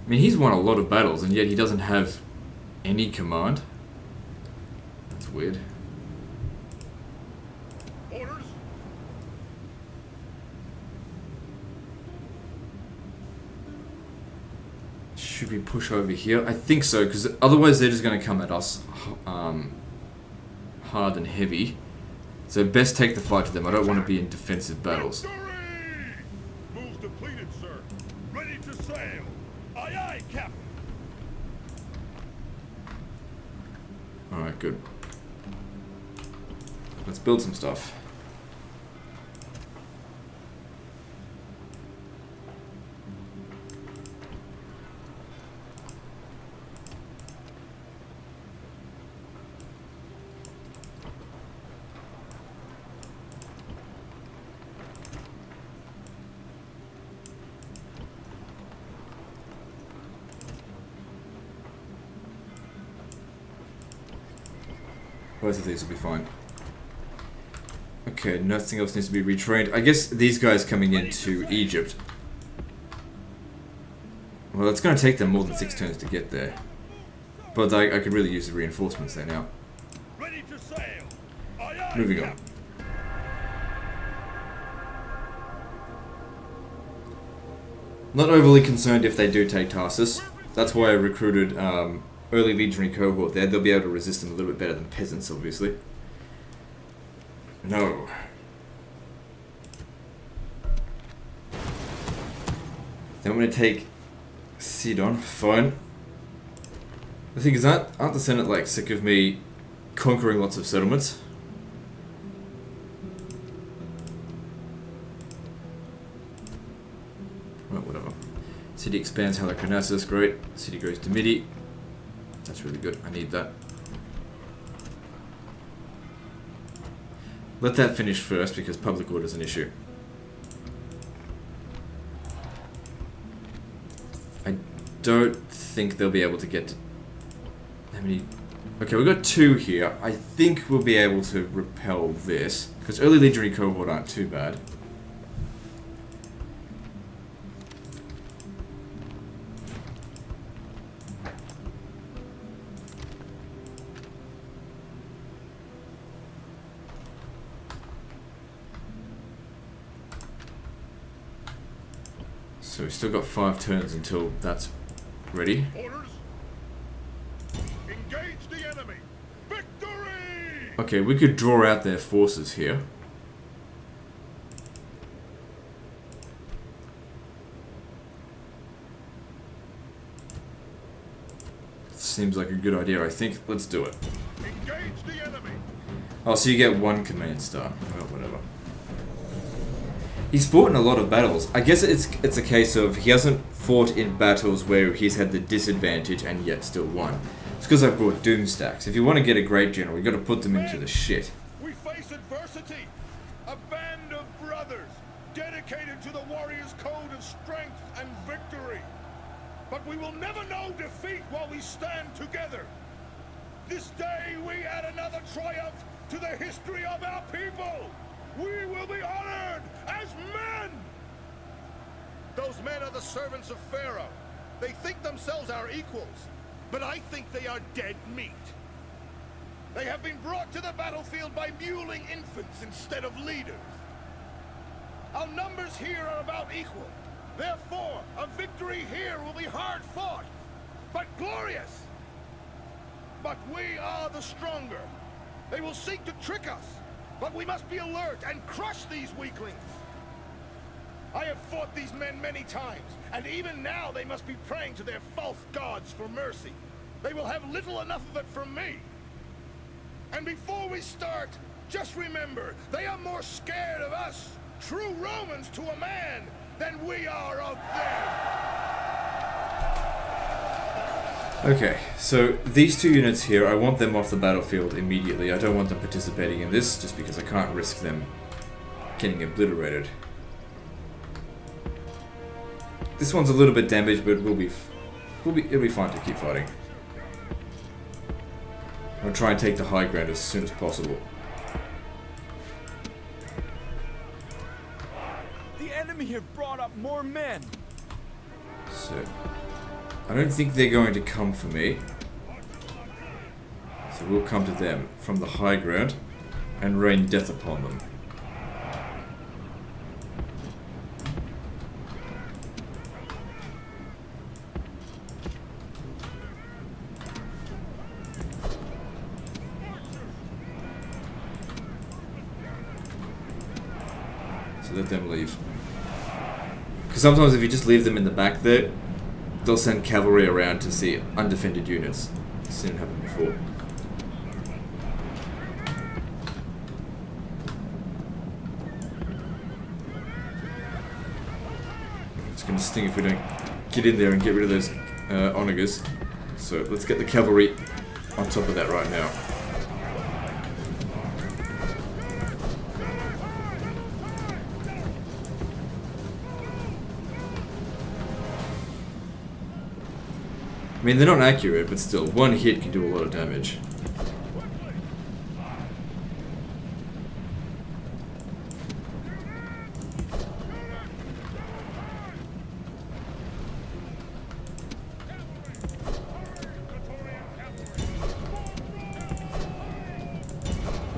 I mean, he's won a lot of battles, and yet he doesn't have any command. That's weird. Orders. Should we push over here? I think so, because otherwise they're just going to come at us hard and heavy. So best take the fight to them. I don't want to be in defensive battles. Moves depleted, sir. Ready to sail. Aye, aye, Captain. Alright, good. Let's build some stuff. Both of these will be fine. Okay, nothing else needs to be retrained. I guess these guys coming into Egypt. Well, it's going to take them more than 6 turns to get there. But I could really use the reinforcements there now. Ready to sail. Aye, aye, Moving on. Not overly concerned if they do take Tarsus. That's why I recruited early legionary cohort there. They'll be able to resist them a little bit better than peasants, obviously. No. Then I'm going to take Sidon. Fine. The thing is, aren't the Senate like sick of me conquering lots of settlements? Well, whatever. City expands Halicarnassus, great. City goes to Midi. That's really good. I need that. Let that finish first because public order is an issue. I don't think they'll be able to get to... How many... Okay, we've got 2 here. I think we'll be able to repel this, because early legionary cohort aren't too bad. So we've still got 5 turns until that's ready. Orders. Engage the enemy. Victory! Okay, we could draw out their forces here. Seems like a good idea, I think. Let's do it. Engage the enemy. Oh, so you get 1 command star. Well, whatever. He's fought in a lot of battles. I guess it's a case of he hasn't fought in battles where he's had the disadvantage and yet still won. It's because I brought doom stacks. If you want to get a great general, you got to put them into the shit. We face adversity. A band of brothers dedicated to the warrior's code of strength and victory. But we will never know defeat while we stand together. This day we add another triumph to the history of our people. We will be honored as men! Those men are the servants of Pharaoh. They think themselves our equals, but I think they are dead meat. They have been brought to the battlefield by muling infants instead of leaders. Our numbers here are about equal. Therefore, a victory here will be hard fought, but glorious. But we are the stronger. They will seek to trick us. But we must be alert and crush these weaklings. I have fought these men many times, and even now they must be praying to their false gods for mercy. They will have little enough of it from me. And before we start, just remember, they are more scared of us, true Romans to a man, than we are of them. Okay, so these 2 units here, I want them off the battlefield immediately. I don't want them participating in this, just because I can't risk them getting obliterated. This one's a little bit damaged, but it'll be fine to keep fighting. I'll try and take the high ground as soon as possible. The enemy have brought up more men. So, I don't think they're going to come for me. So we'll come to them from the high ground and rain death upon them. So let them leave. Because sometimes if you just leave them in the back there, they'll send cavalry around to see undefended units. It's seen it happen before. It's going to sting if we don't get in there and get rid of those onagers. So let's get the cavalry on top of that right now. I mean, they're not accurate, but still, 1 hit can do a lot of damage.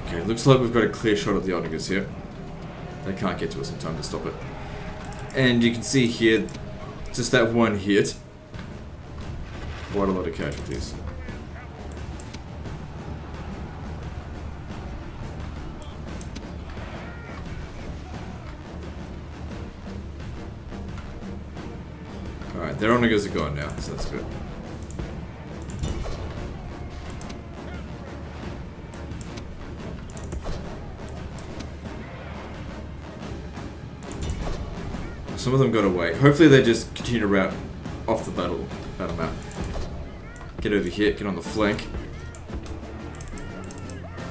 Okay, looks like we've got a clear shot at the onagers here. They can't get to us in time to stop it. And you can see here, just that 1 hit. Quite a lot of casualties. Alright, their onagers are gone now, so that's good. Some of them got away. Hopefully they just continue to route off the battle map. Get over here, get on the flank.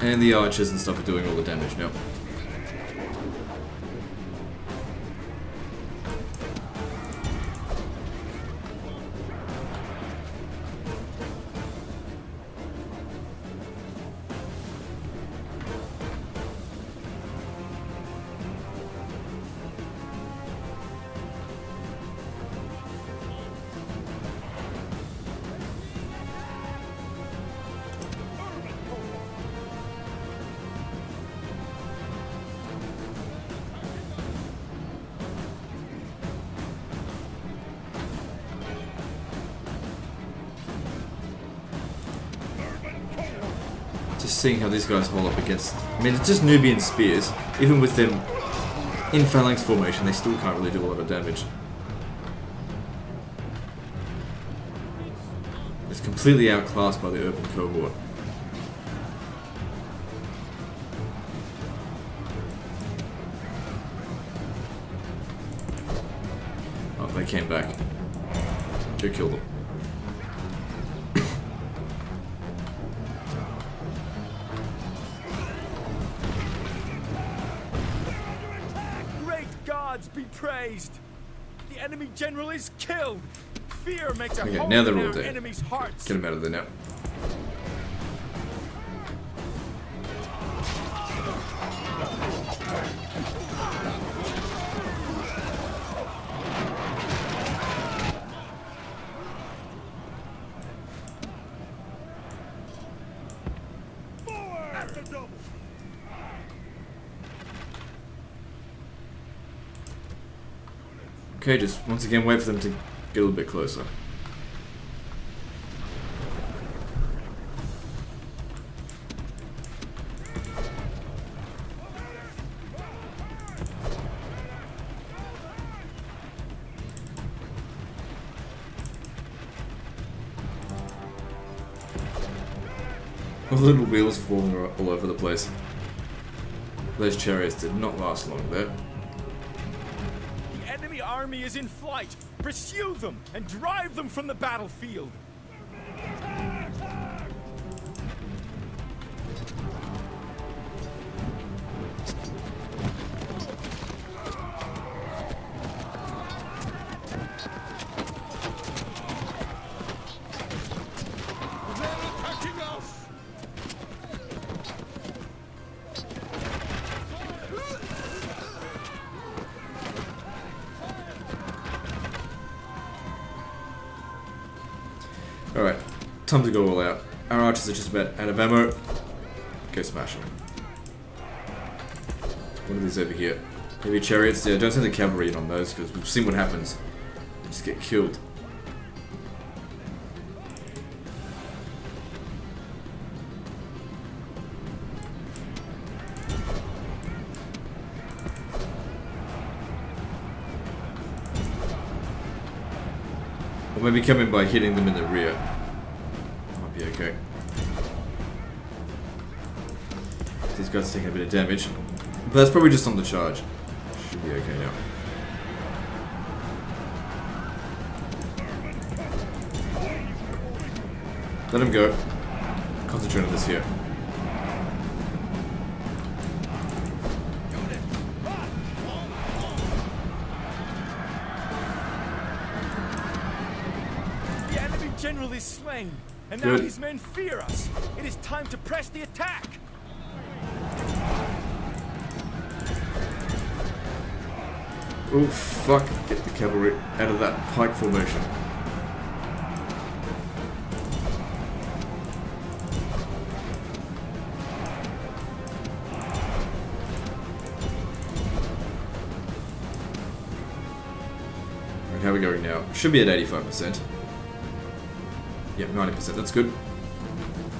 And the archers and stuff are doing all the damage now. seeing how these guys hold up against... I mean, it's just Nubian spears. Even with them in phalanx formation, they still can't really do a lot of damage. It's completely outclassed by the urban cohort. Oh, they came back. Joe killed them. Be praised. The enemy general is killed. Fear makes a Okay, hole now they're in all our dead. enemy's hearts. Get them out of there now. Forward! At the double! Okay, just once again wait for them to get a little bit closer. The little wheels falling all over the place. Those chariots did not last long there. The enemy army is in flight. Pursue them and drive them from the battlefield. Alright, time to go all out. Our archers are just about out of ammo. Go smash them. What are these over here? Heavy chariots? Yeah, don't send the cavalry in on those because we've seen what happens. They just get killed. Or maybe come in by hitting them in the rear. Might be okay. These guys are taking a bit of damage. But that's probably just on the charge. Should be okay now. Let him go. Concentrate on this here. General is slain, and now Good. his men fear us. It is time to press the attack. Oh fuck, get the cavalry out of that pike formation. Right, how are we going now? Should be at 85%. Yeah, 90%, that's good.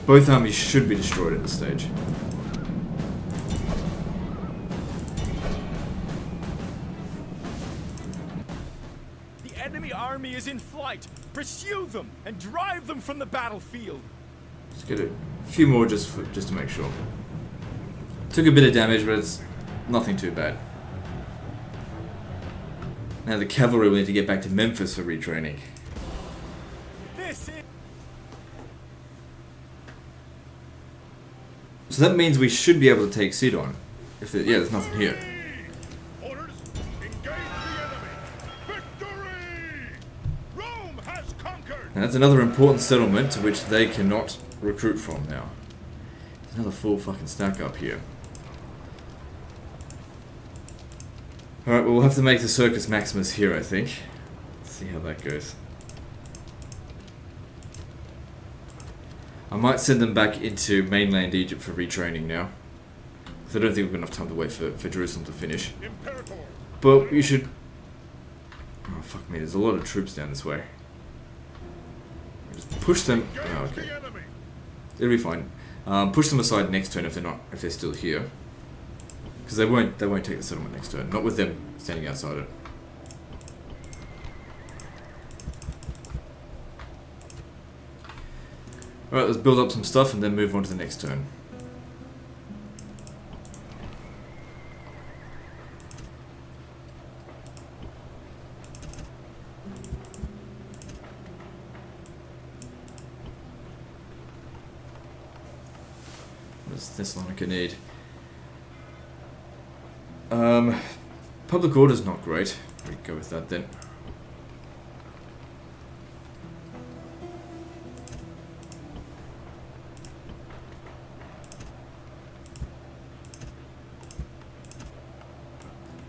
Both armies should be destroyed at this stage. The enemy army is in flight. Pursue them and drive them from the battlefield. Let's get a few more just to make sure. Took a bit of damage, but it's nothing too bad. Now the cavalry will need to get back to Memphis for retraining. This is... So that means we should be able to take Sidon. If there, yeah, there's nothing here. Orders, engage the enemy. Victory! Rome has conquered. And that's another important settlement to which they cannot recruit from now. There's another full fucking stack up here. Alright, well, we'll have to make the Circus Maximus here, I think. Let's see how that goes. I might send them back into mainland Egypt for retraining now. Because I don't think we've got enough time to wait for Jerusalem to finish. Imperator. But you should... Oh, fuck me, there's a lot of troops down this way. Just push them... Oh, okay. The enemy. It'll be fine. Push them aside next turn if they're still here, because they won't take the settlement next turn. Not with them standing outside it. All right, let's build up some stuff and then move on to the next turn. What does Thessalonica need? Public order's not great. We go with that then.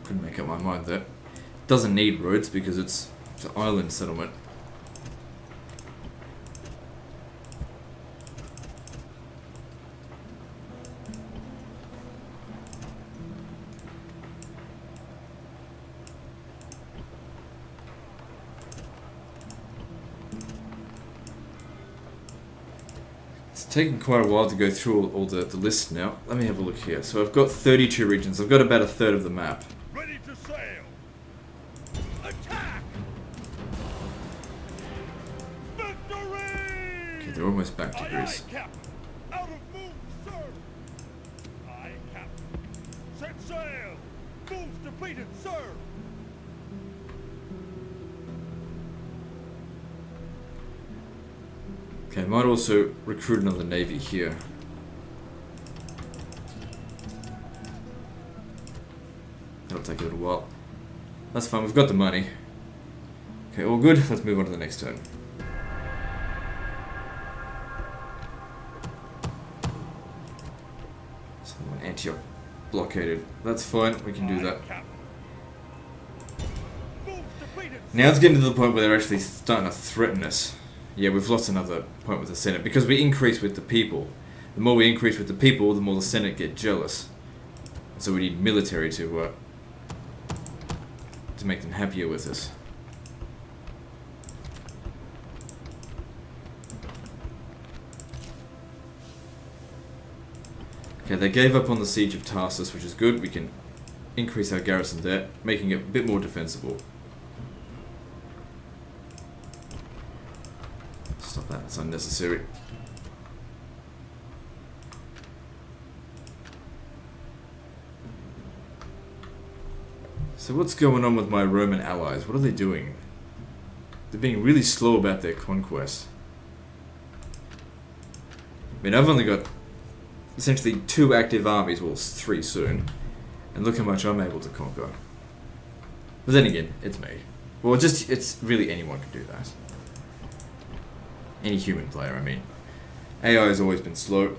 Couldn't make up my mind there. Doesn't need roads because it's an island settlement. It's taken quite a while to go through all the list now. Let me have a look here. So I've got 32 regions. I've got about a third of the map. Ready to sail. Attack! Victory! Okay, they're almost back to Aye, Greece. aye, Captain. Out of move, sir. Aye, Captain. Set sail. Moves depleted, sir. Okay, might also recruit another navy here. That'll take a little while. That's fine, we've got the money. Okay, all good. Let's move on to the next turn. So Antioch blockaded. That's fine, we can do that. Now it's getting to the point where they're actually starting to threaten us. Yeah, we've lost another point with the Senate because we increase with the people. The more we increase with the people, the more the Senate get jealous. So we need military to make them happier with us. Okay, they gave up on the siege of Tarsus, which is good. We can increase our garrison there, making it a bit more defensible. Stop that, it's unnecessary. So what's going on with my Roman allies? What are they doing? They're being really slow about their conquest. I mean, I've only got essentially 2 active armies, well, 3 soon. And look how much I'm able to conquer. But then again, it's me. Well, it's really anyone can do that. Any human player, I mean. AI has always been slow.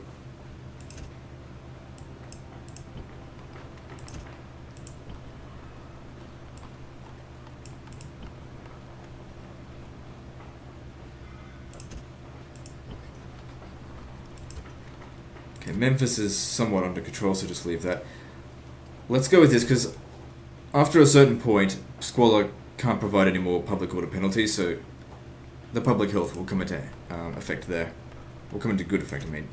Okay, Memphis is somewhat under control, so just leave that. Let's go with this, because after a certain point, Squalor can't provide any more public order penalties, so the public health will come into effect there. Will come into good effect, I mean.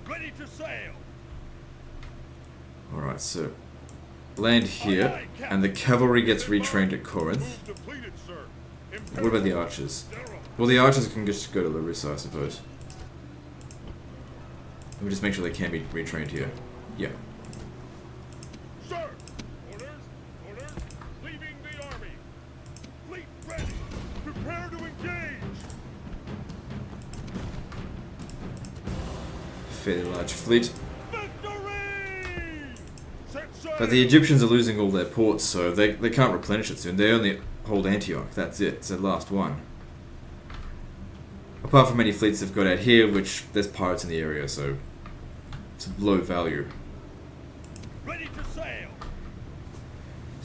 Ready to sail. Alright, so land here, and the cavalry gets retrained at Corinth. Move depleted, sir. What about the archers? Well, the archers can just go to Larissa, I suppose. Let me just make sure they can be retrained here. Yeah. Sir! Orders! Orders! Leaving the army! Fleet ready! Prepare to engage! Fairly large fleet. Victory! Set sail! But the Egyptians are losing all their ports, so they can't replenish it soon. They only hold Antioch. That's it. It's the last one. Apart from any fleets they've got out here, which there's pirates in the area, so it's of low value. Ready to sail!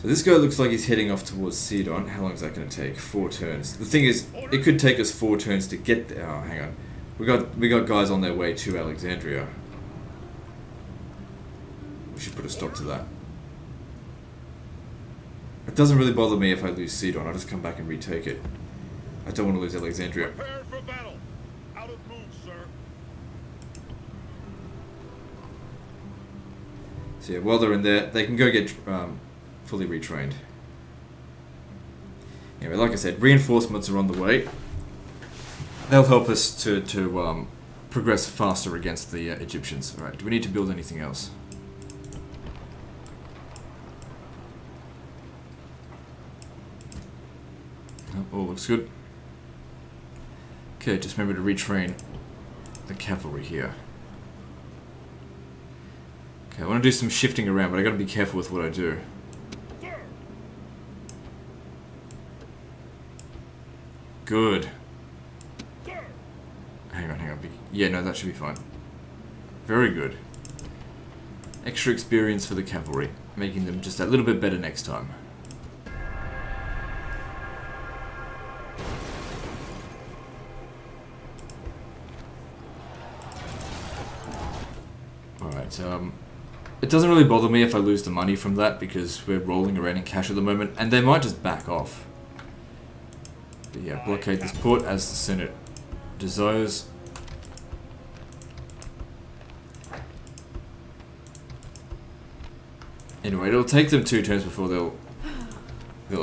So this guy looks like he's heading off towards Sidon. How long is that going to take? 4 turns. The thing is, it could take us 4 turns to get there. Oh, hang on. We got guys on their way to Alexandria. We should put a stop to that. It doesn't really bother me if I lose Sidon. I'll just come back and retake it. I don't want to lose Alexandria. Prepare for battle. Out of move, sir. So yeah, while they're in there, they can go get fully retrained. Anyway, like I said, reinforcements are on the way. They'll help us to progress faster against the Egyptians. Alright, do we need to build anything else? No, all looks good. Okay, just remember to retrain the cavalry here. Okay, I want to do some shifting around, but I gotta be careful with what I do. Good. Hang on. Yeah, no, that should be fine. Very good. Extra experience for the cavalry, making them just a little bit better next time. Alright, it doesn't really bother me if I lose the money from that because we're rolling around in cash at the moment, and they might just back off. But yeah, blockade this port as the Senate desires. Anyway, it'll take them 2 turns before they'll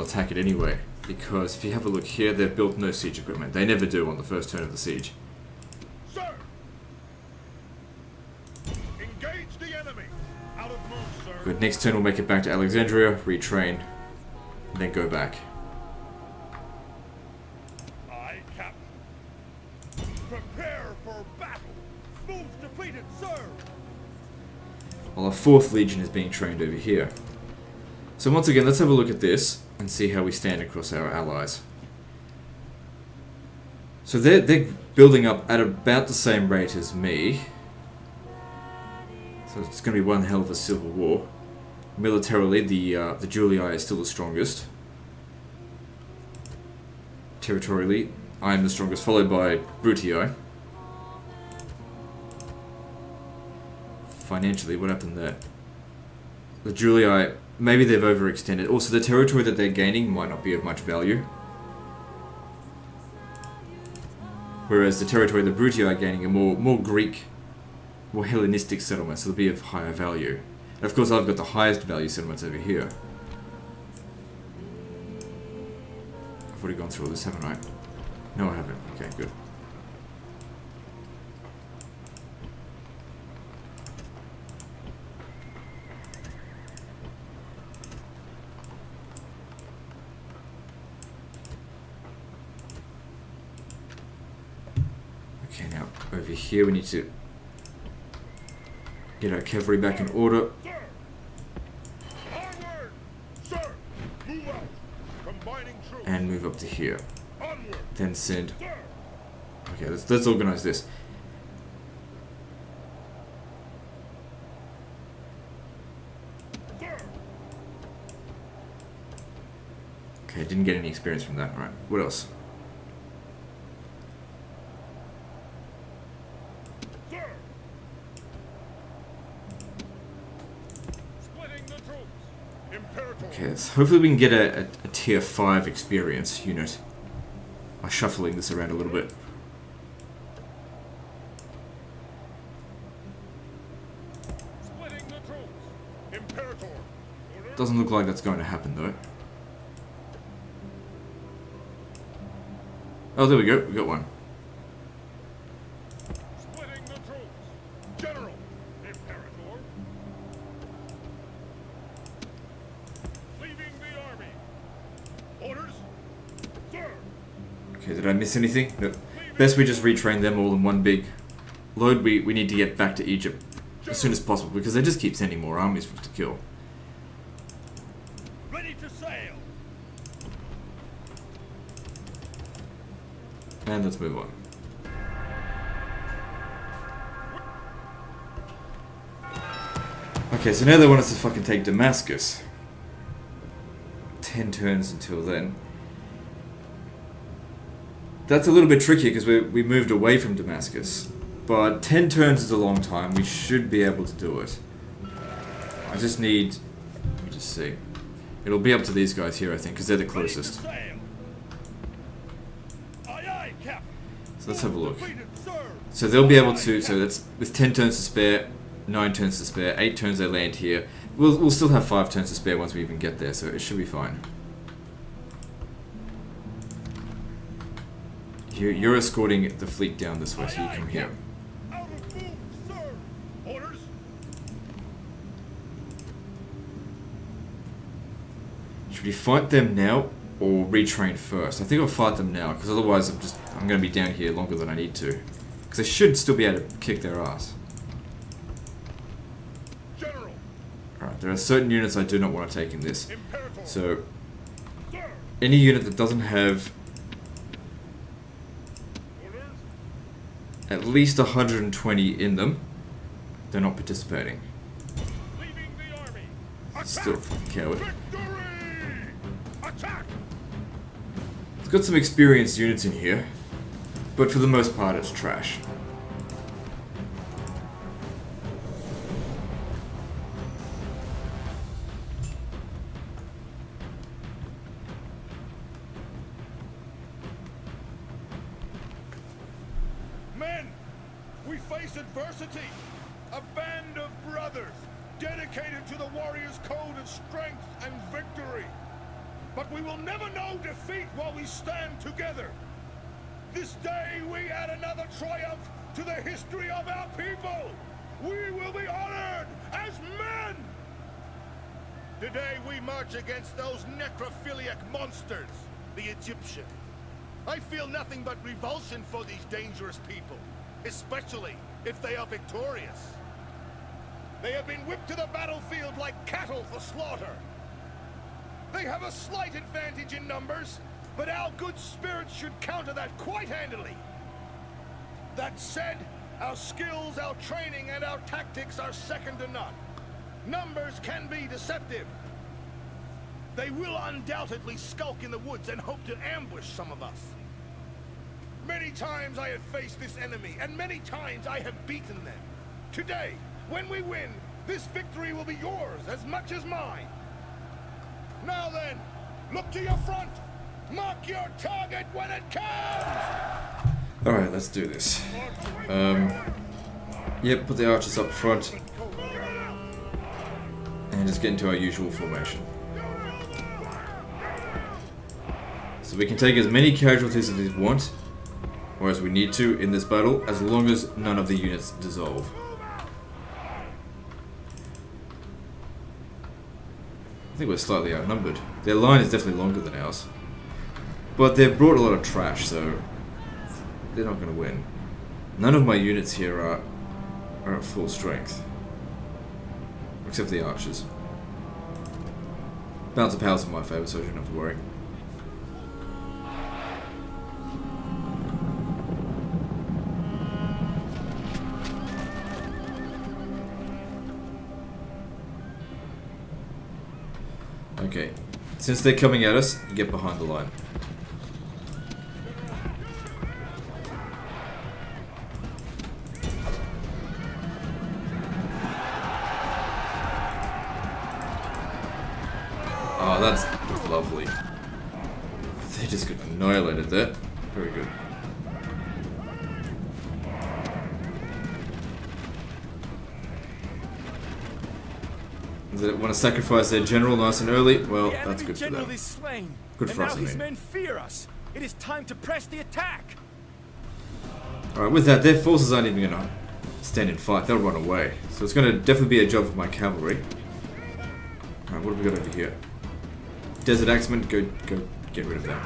attack it anyway. Because if you have a look here, they've built no siege equipment. They never do on the first turn of the siege. Sir! Engage the enemy! Out of move, sir. Good, next turn we'll make it back to Alexandria, retrain, and then go back. Aye, Captain. Prepare for battle! Move depleted, sir! While our 4th Legion is being trained over here. So once again, let's have a look at this and see how we stand across our allies. So they're building up at about the same rate as me. So it's going to be one hell of a civil war. Militarily, the Julii is still the strongest. Territorially, I am the strongest, followed by Brutii. Financially, what happened there? The Julii, maybe they've overextended. Also, the territory that they're gaining might not be of much value. Whereas the territory the Brutii are gaining are more Greek, more Hellenistic settlements, so they'll be of higher value. And of course, I've got the highest value settlements over here. I've already gone through all this, haven't I? No, I haven't. Okay, good. Okay, now over here we need to get our cavalry back in order. Sir! Onward! Sir! Move out! Combining troops! And move up to here. Onward! Then send... Sir! Okay, let's organize this. Sir! Okay, didn't get any experience from that. Alright, what else? Sir! Splitting the troops! Imperator! Okay, so hopefully we can get a tier 5 experience unit by shuffling this around a little bit. Splitting the troops! Imperator! Order! Doesn't look like that's going to happen though. Oh, there we go. We got one. Splitting the troops! General! Imperator! Leaving the army! Orders! Sir! Okay, did I miss anything? Nope. Best we just retrain them all in one big load. We need to get back to Egypt as soon as possible because they just keep sending more armies for us to kill. Ready to sail! And let's move on. Okay, so now they want us to fucking take Damascus. 10 turns until then. That's a little bit tricky because we moved away from Damascus. But 10 turns is a long time. We should be able to do it. I just need... Let me just see. It'll be up to these guys here, I think, because they're the closest. So let's have a look. So they'll be able to... So that's with 10 turns to spare, 9 turns to spare, 8 turns they land here. We'll still have 5 turns to spare once we even get there, so it should be fine. You're escorting the fleet down this way, so you come here. Should we fight them now or retrain first? I think I'll fight them now, because otherwise I'm going to be down here longer than I need to. Because I should still be able to kick their ass. Alright, there are certain units I do not want to take in this. So, any unit that doesn't have at least 120 in them, they're not participating. Still a fucking coward. It's got some experienced units in here, but for the most part it's trash. Men, we face adversity. A band of brothers, dedicated to the warrior's code of strength and victory. But we will never know defeat while we stand together. This day we add another triumph to the history of our people. We will be honored as men. Today we march against those necrophiliac monsters, the Egyptians. I feel nothing but revulsion for these dangerous people, especially if they are victorious. They have been whipped to the battlefield like cattle for slaughter. They have a slight advantage in numbers, but our good spirits should counter that quite handily. That said, our skills, our training, and our tactics are second to none. Numbers can be deceptive. They will undoubtedly skulk in the woods and hope to ambush some of us. Many times I have faced this enemy, and many times I have beaten them. Today, when we win, this victory will be yours as much as mine. Now then, look to your front. Mark your target when it comes. Alright, let's do this. Yep, put the archers up front. And just get into our usual formation. So we can take as many casualties as we want, or as we need to in this battle, as long as none of the units dissolve. I think we're slightly outnumbered. Their line is definitely longer than ours. But they've brought a lot of trash, so they're not going to win. None of my units here are at full strength. Except for the archers. Balance of power's in my favour, so I shouldn't have to worry. Okay, since they're coming at us, get behind the line. Oh, that's lovely. They just got annihilated there. Very good. They want to sacrifice their general nice and early. Well, that's good for them. Slain, good for us, I mean. His men fear us. It is time to press the attack. Alright, with that, their forces aren't even going to stand and fight. They'll run away. So it's going to definitely be a job for my cavalry. Alright, what have we got over here? Desert Axemen, go get rid of them.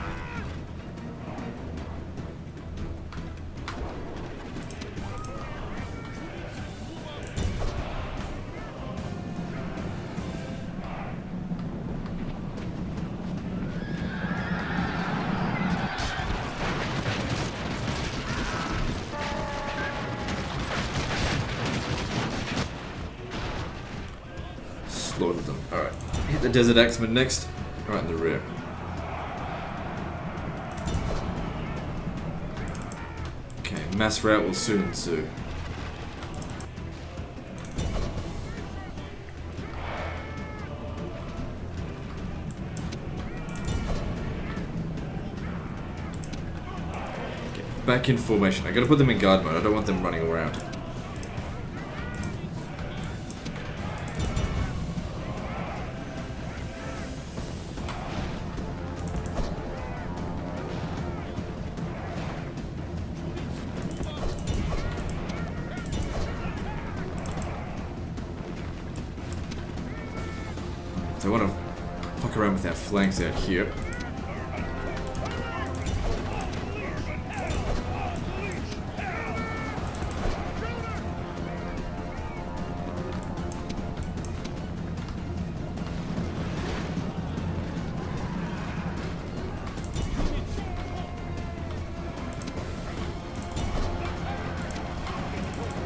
Slaughtered them. Alright. Hit the Desert Axemen next. Right in the rear. Mass rout will soon ensue. Back in formation. I gotta put them in guard mode. I don't want them running around. So I want to fuck around with our flanks out here.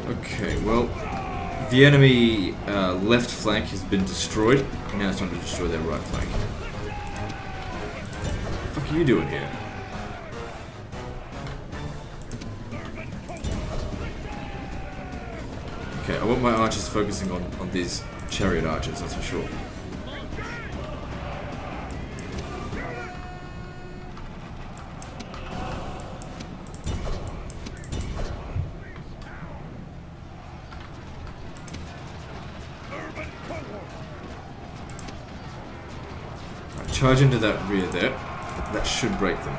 Okay, well, the enemy left flank has been destroyed. Now it's time to destroy their right flank. What the fuck are you doing here? Okay, I want my archers focusing on these chariot archers, that's for sure. Charge into that rear there. That should break them.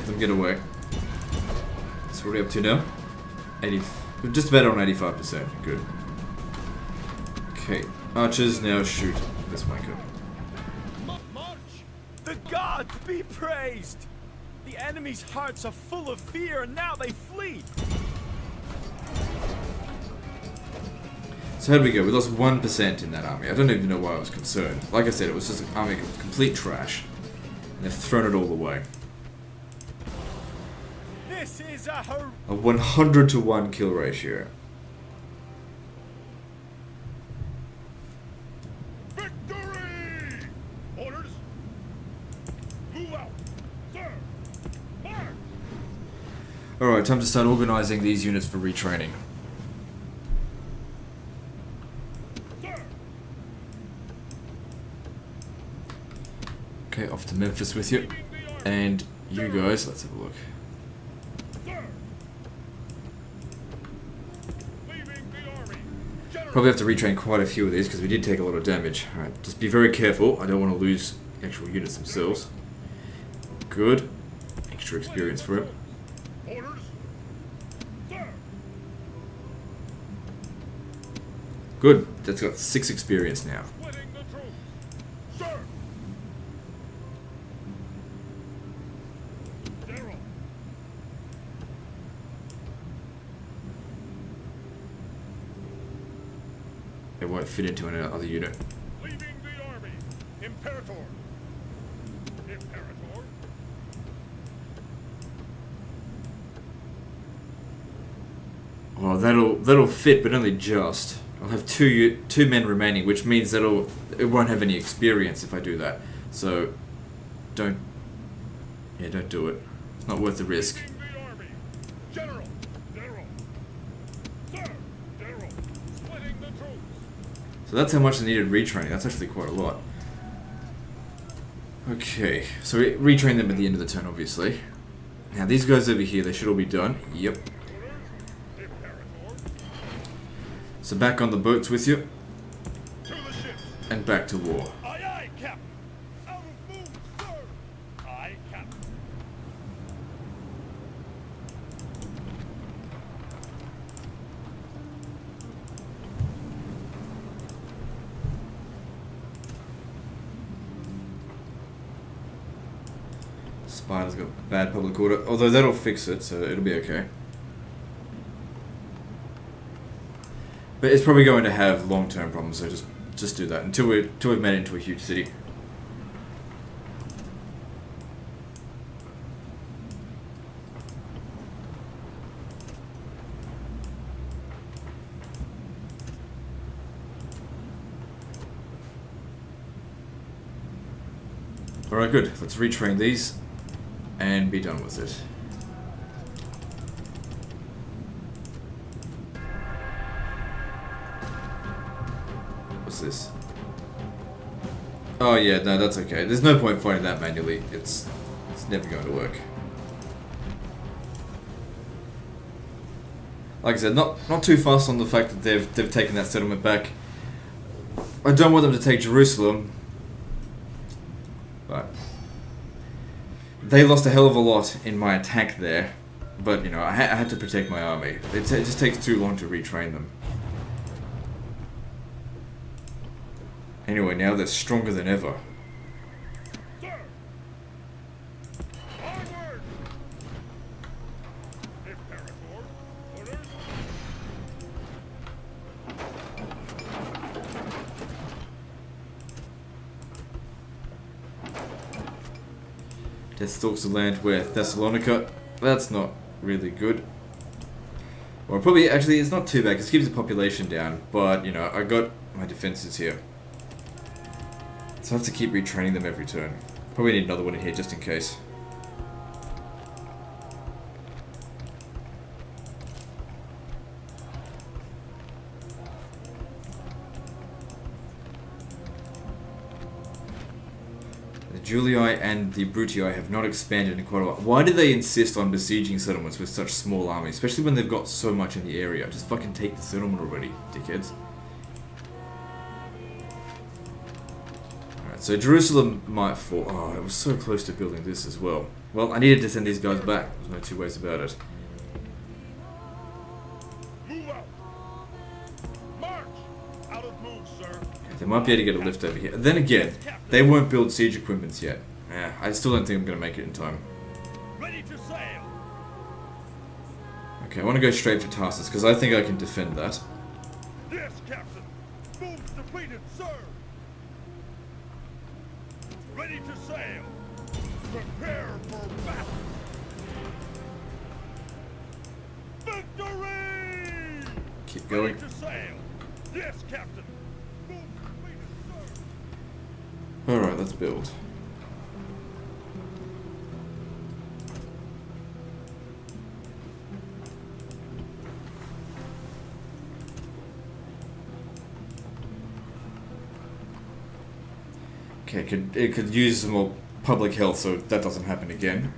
Them get away. So what are we up to now? 80. We're just about on 85%. Good. Okay. Archers now shoot this wanker. March! The gods be praised! The enemy's hearts are full of fear and now they flee! So how did we go? We lost 1% in that army. I don't even know why I was concerned. Like I said, it was just an army of complete trash. And they've thrown it all away. This is a 100 to 1 kill ratio. Victory! Orders. Move out. Sir. March. Alright, time to start organizing these units for retraining. Sir. Okay, off to Memphis with you. And you guys, let's have a look. Probably have to retrain quite a few of these because we did take a lot of damage. Alright, just be very careful. I don't want to lose the actual units themselves. Good. Extra experience for him. Orders. Sir. Good. That's got 6 experience now. Splitting the troops. Sir. General. It won't fit into another unit. Leaving the army. Imperator. Imperator. Oh, that'll fit, but only just. I'll have two men remaining, which means it won't have any experience if I do that. So, don't do it. It's not worth the risk. Leaving the army. General. General. Sir. General. Splitting the troops. So that's how much they needed retraining. That's actually quite a lot. Okay, so we retrain them at the end of the turn, obviously. Now these guys over here, they should all be done. Yep. So back on the boats with you. To the ships. And back to war. Aye, aye, Captain. Out of move, sir. Aye, Captain. Spider's got bad public order, although that'll fix it, so it'll be okay. But it's probably going to have long-term problems, so just do that until we've made it into a huge city. Alright, good. Let's retrain these and be done with it. What's this? Oh yeah, no, that's okay. There's no point fighting that manually. It's never going to work. Like I said, not too fast on the fact that they've taken that settlement back. I don't want them to take Jerusalem. But they lost a hell of a lot in my attack there, but you know, I had to protect my army. It just takes too long to retrain them. Anyway, now they're stronger than ever. Sir! Onward! Imperator, orders? Death stalks the land where Thessalonica. That's not really good. Well, probably, actually, it's not too bad because it keeps the population down, but, you know, I got my defenses here. So I have to keep retraining them every turn. Probably need another one in here just in case. The Julii and the Brutii have not expanded in quite a while. Why do they insist on besieging settlements with such small armies? Especially when they've got so much in the area. Just fucking take the settlement already, dickheads. Alright, so Jerusalem might fall. Oh, I was so close to building this as well. Well, I needed to send these guys back. There's no two ways about it. Move out! March! Out of move, sir. They might be able to get a lift over here. Then again, they won't build siege equipments yet. I still don't think I'm going to make it in time. Ready to sail! Okay, I want to go straight for Tarsus, because I think I can defend that. Yes, Captain! Moves depleted, sir! Ready to sail! Prepare for battle! Victory! Keep going. Ready to sail! Yes, Captain! Moves depleted, sir! Alright, let's build. Okay, it could use some more public health so that doesn't happen again.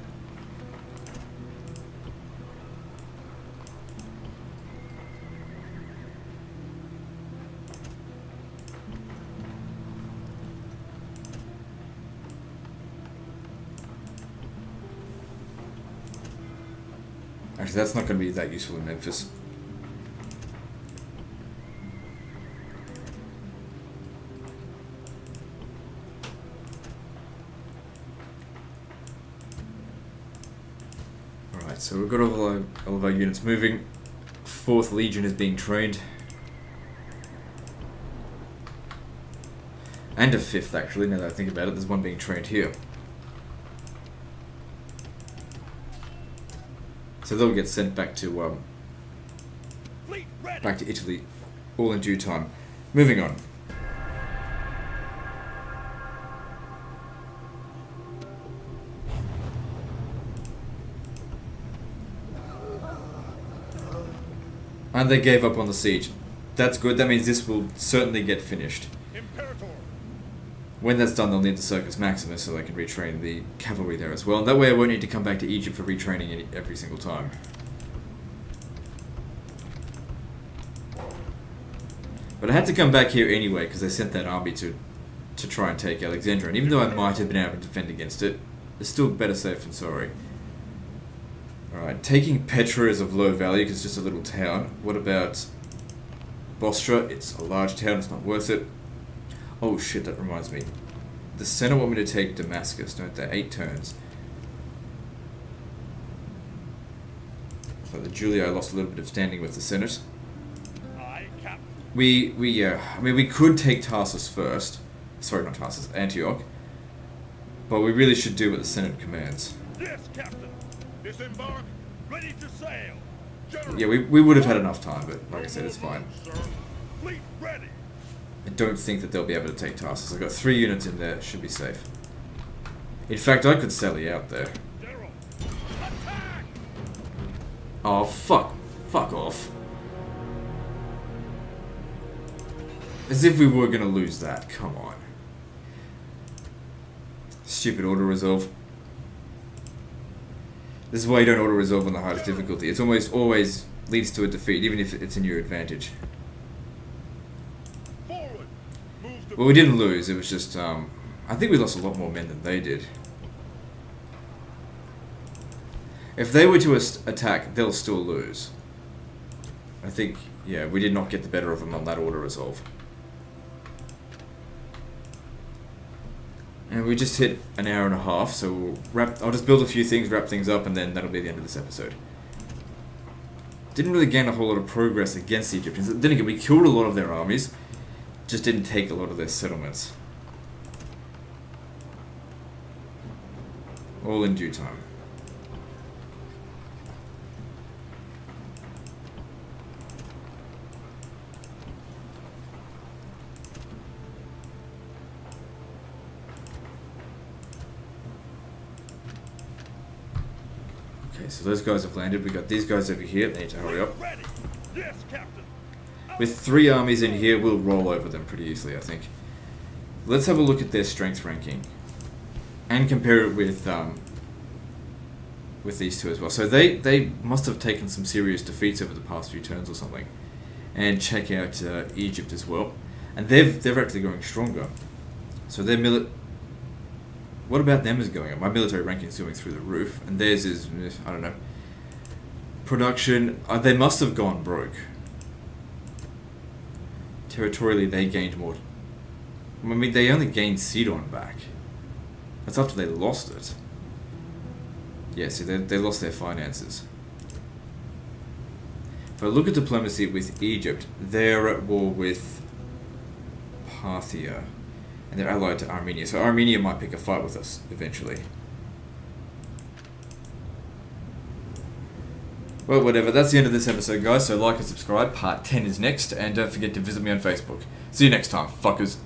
Actually, that's not going to be that useful in Memphis. Alright, so we've got all of our units moving. 4th Legion is being trained. And a 5th, actually, now that I think about it. There's one being trained here. So they'll get sent back to Italy, all in due time. Moving on. And they gave up on the siege. That's good. That means this will certainly get finished. Imperator! When that's done, they'll need the Circus Maximus so they can retrain the cavalry there as well. And that way I won't need to come back to Egypt for retraining every single time. But I had to come back here anyway because they sent that army to try and take Alexandria. And even though I might have been able to defend against it, it's still better safe than sorry. Alright, taking Petra is of low value because it's just a little town. What about Bostra? It's a large town, it's not worth it. Oh shit, that reminds me. The Senate want me to take Damascus, don't they? 8 turns. So the Julii lost a little bit of standing with the Senate. Aye, Captain. I mean, we could take Tarsus first. Sorry, not Tarsus, Antioch. But we really should do what the Senate commands. Yes, Captain. Disembark. Ready to sail. General. Yeah, we would have had enough time, but like I said, it's fine. Sir. Fleet ready. I don't think that they'll be able to take Tarsus. I've got 3 units in there, should be safe. In fact, I could sally out there. General. Attack! Oh, fuck. Fuck off. As if we were gonna lose that. Come on. Stupid auto-resolve. This is why you don't auto-resolve on the hardest difficulty. It's almost always leads to a defeat, even if it's in your advantage. Forward. Move to Well, we didn't lose. It was just, I think we lost a lot more men than they did. If they were to attack, they'll still lose. I think, yeah, we did not get the better of them on that auto-resolve. And we just hit an hour and a half, so we'll I'll just build a few things, wrap things up, and then that'll be the end of this episode. Didn't really gain a whole lot of progress against the Egyptians. Then again, we killed a lot of their armies, just didn't take a lot of their settlements. All in due time. Okay, so those guys have landed. We got these guys over here. They need to hurry up. ready. Yes, Captain. With 3 armies in here, we'll roll over them pretty easily, I think. Let's have a look at their strength ranking. And compare it with these two as well. So they must have taken some serious defeats over the past few turns or something. And check out Egypt as well. And they're actually going stronger. So their what about them is going up? My military ranking is going through the roof. And theirs is, I don't know. Production, they must have gone broke. Territorially, they gained more. I mean, they only gained Sidon back. That's after they lost it. Yeah, see, they lost their finances. If I look at diplomacy with Egypt, they're at war with Parthia. And they're allied to Armenia. So Armenia might pick a fight with us eventually. Well, whatever. That's the end of this episode, guys. So like and subscribe. Part 10 is next. And don't forget to visit me on Facebook. See you next time, fuckers.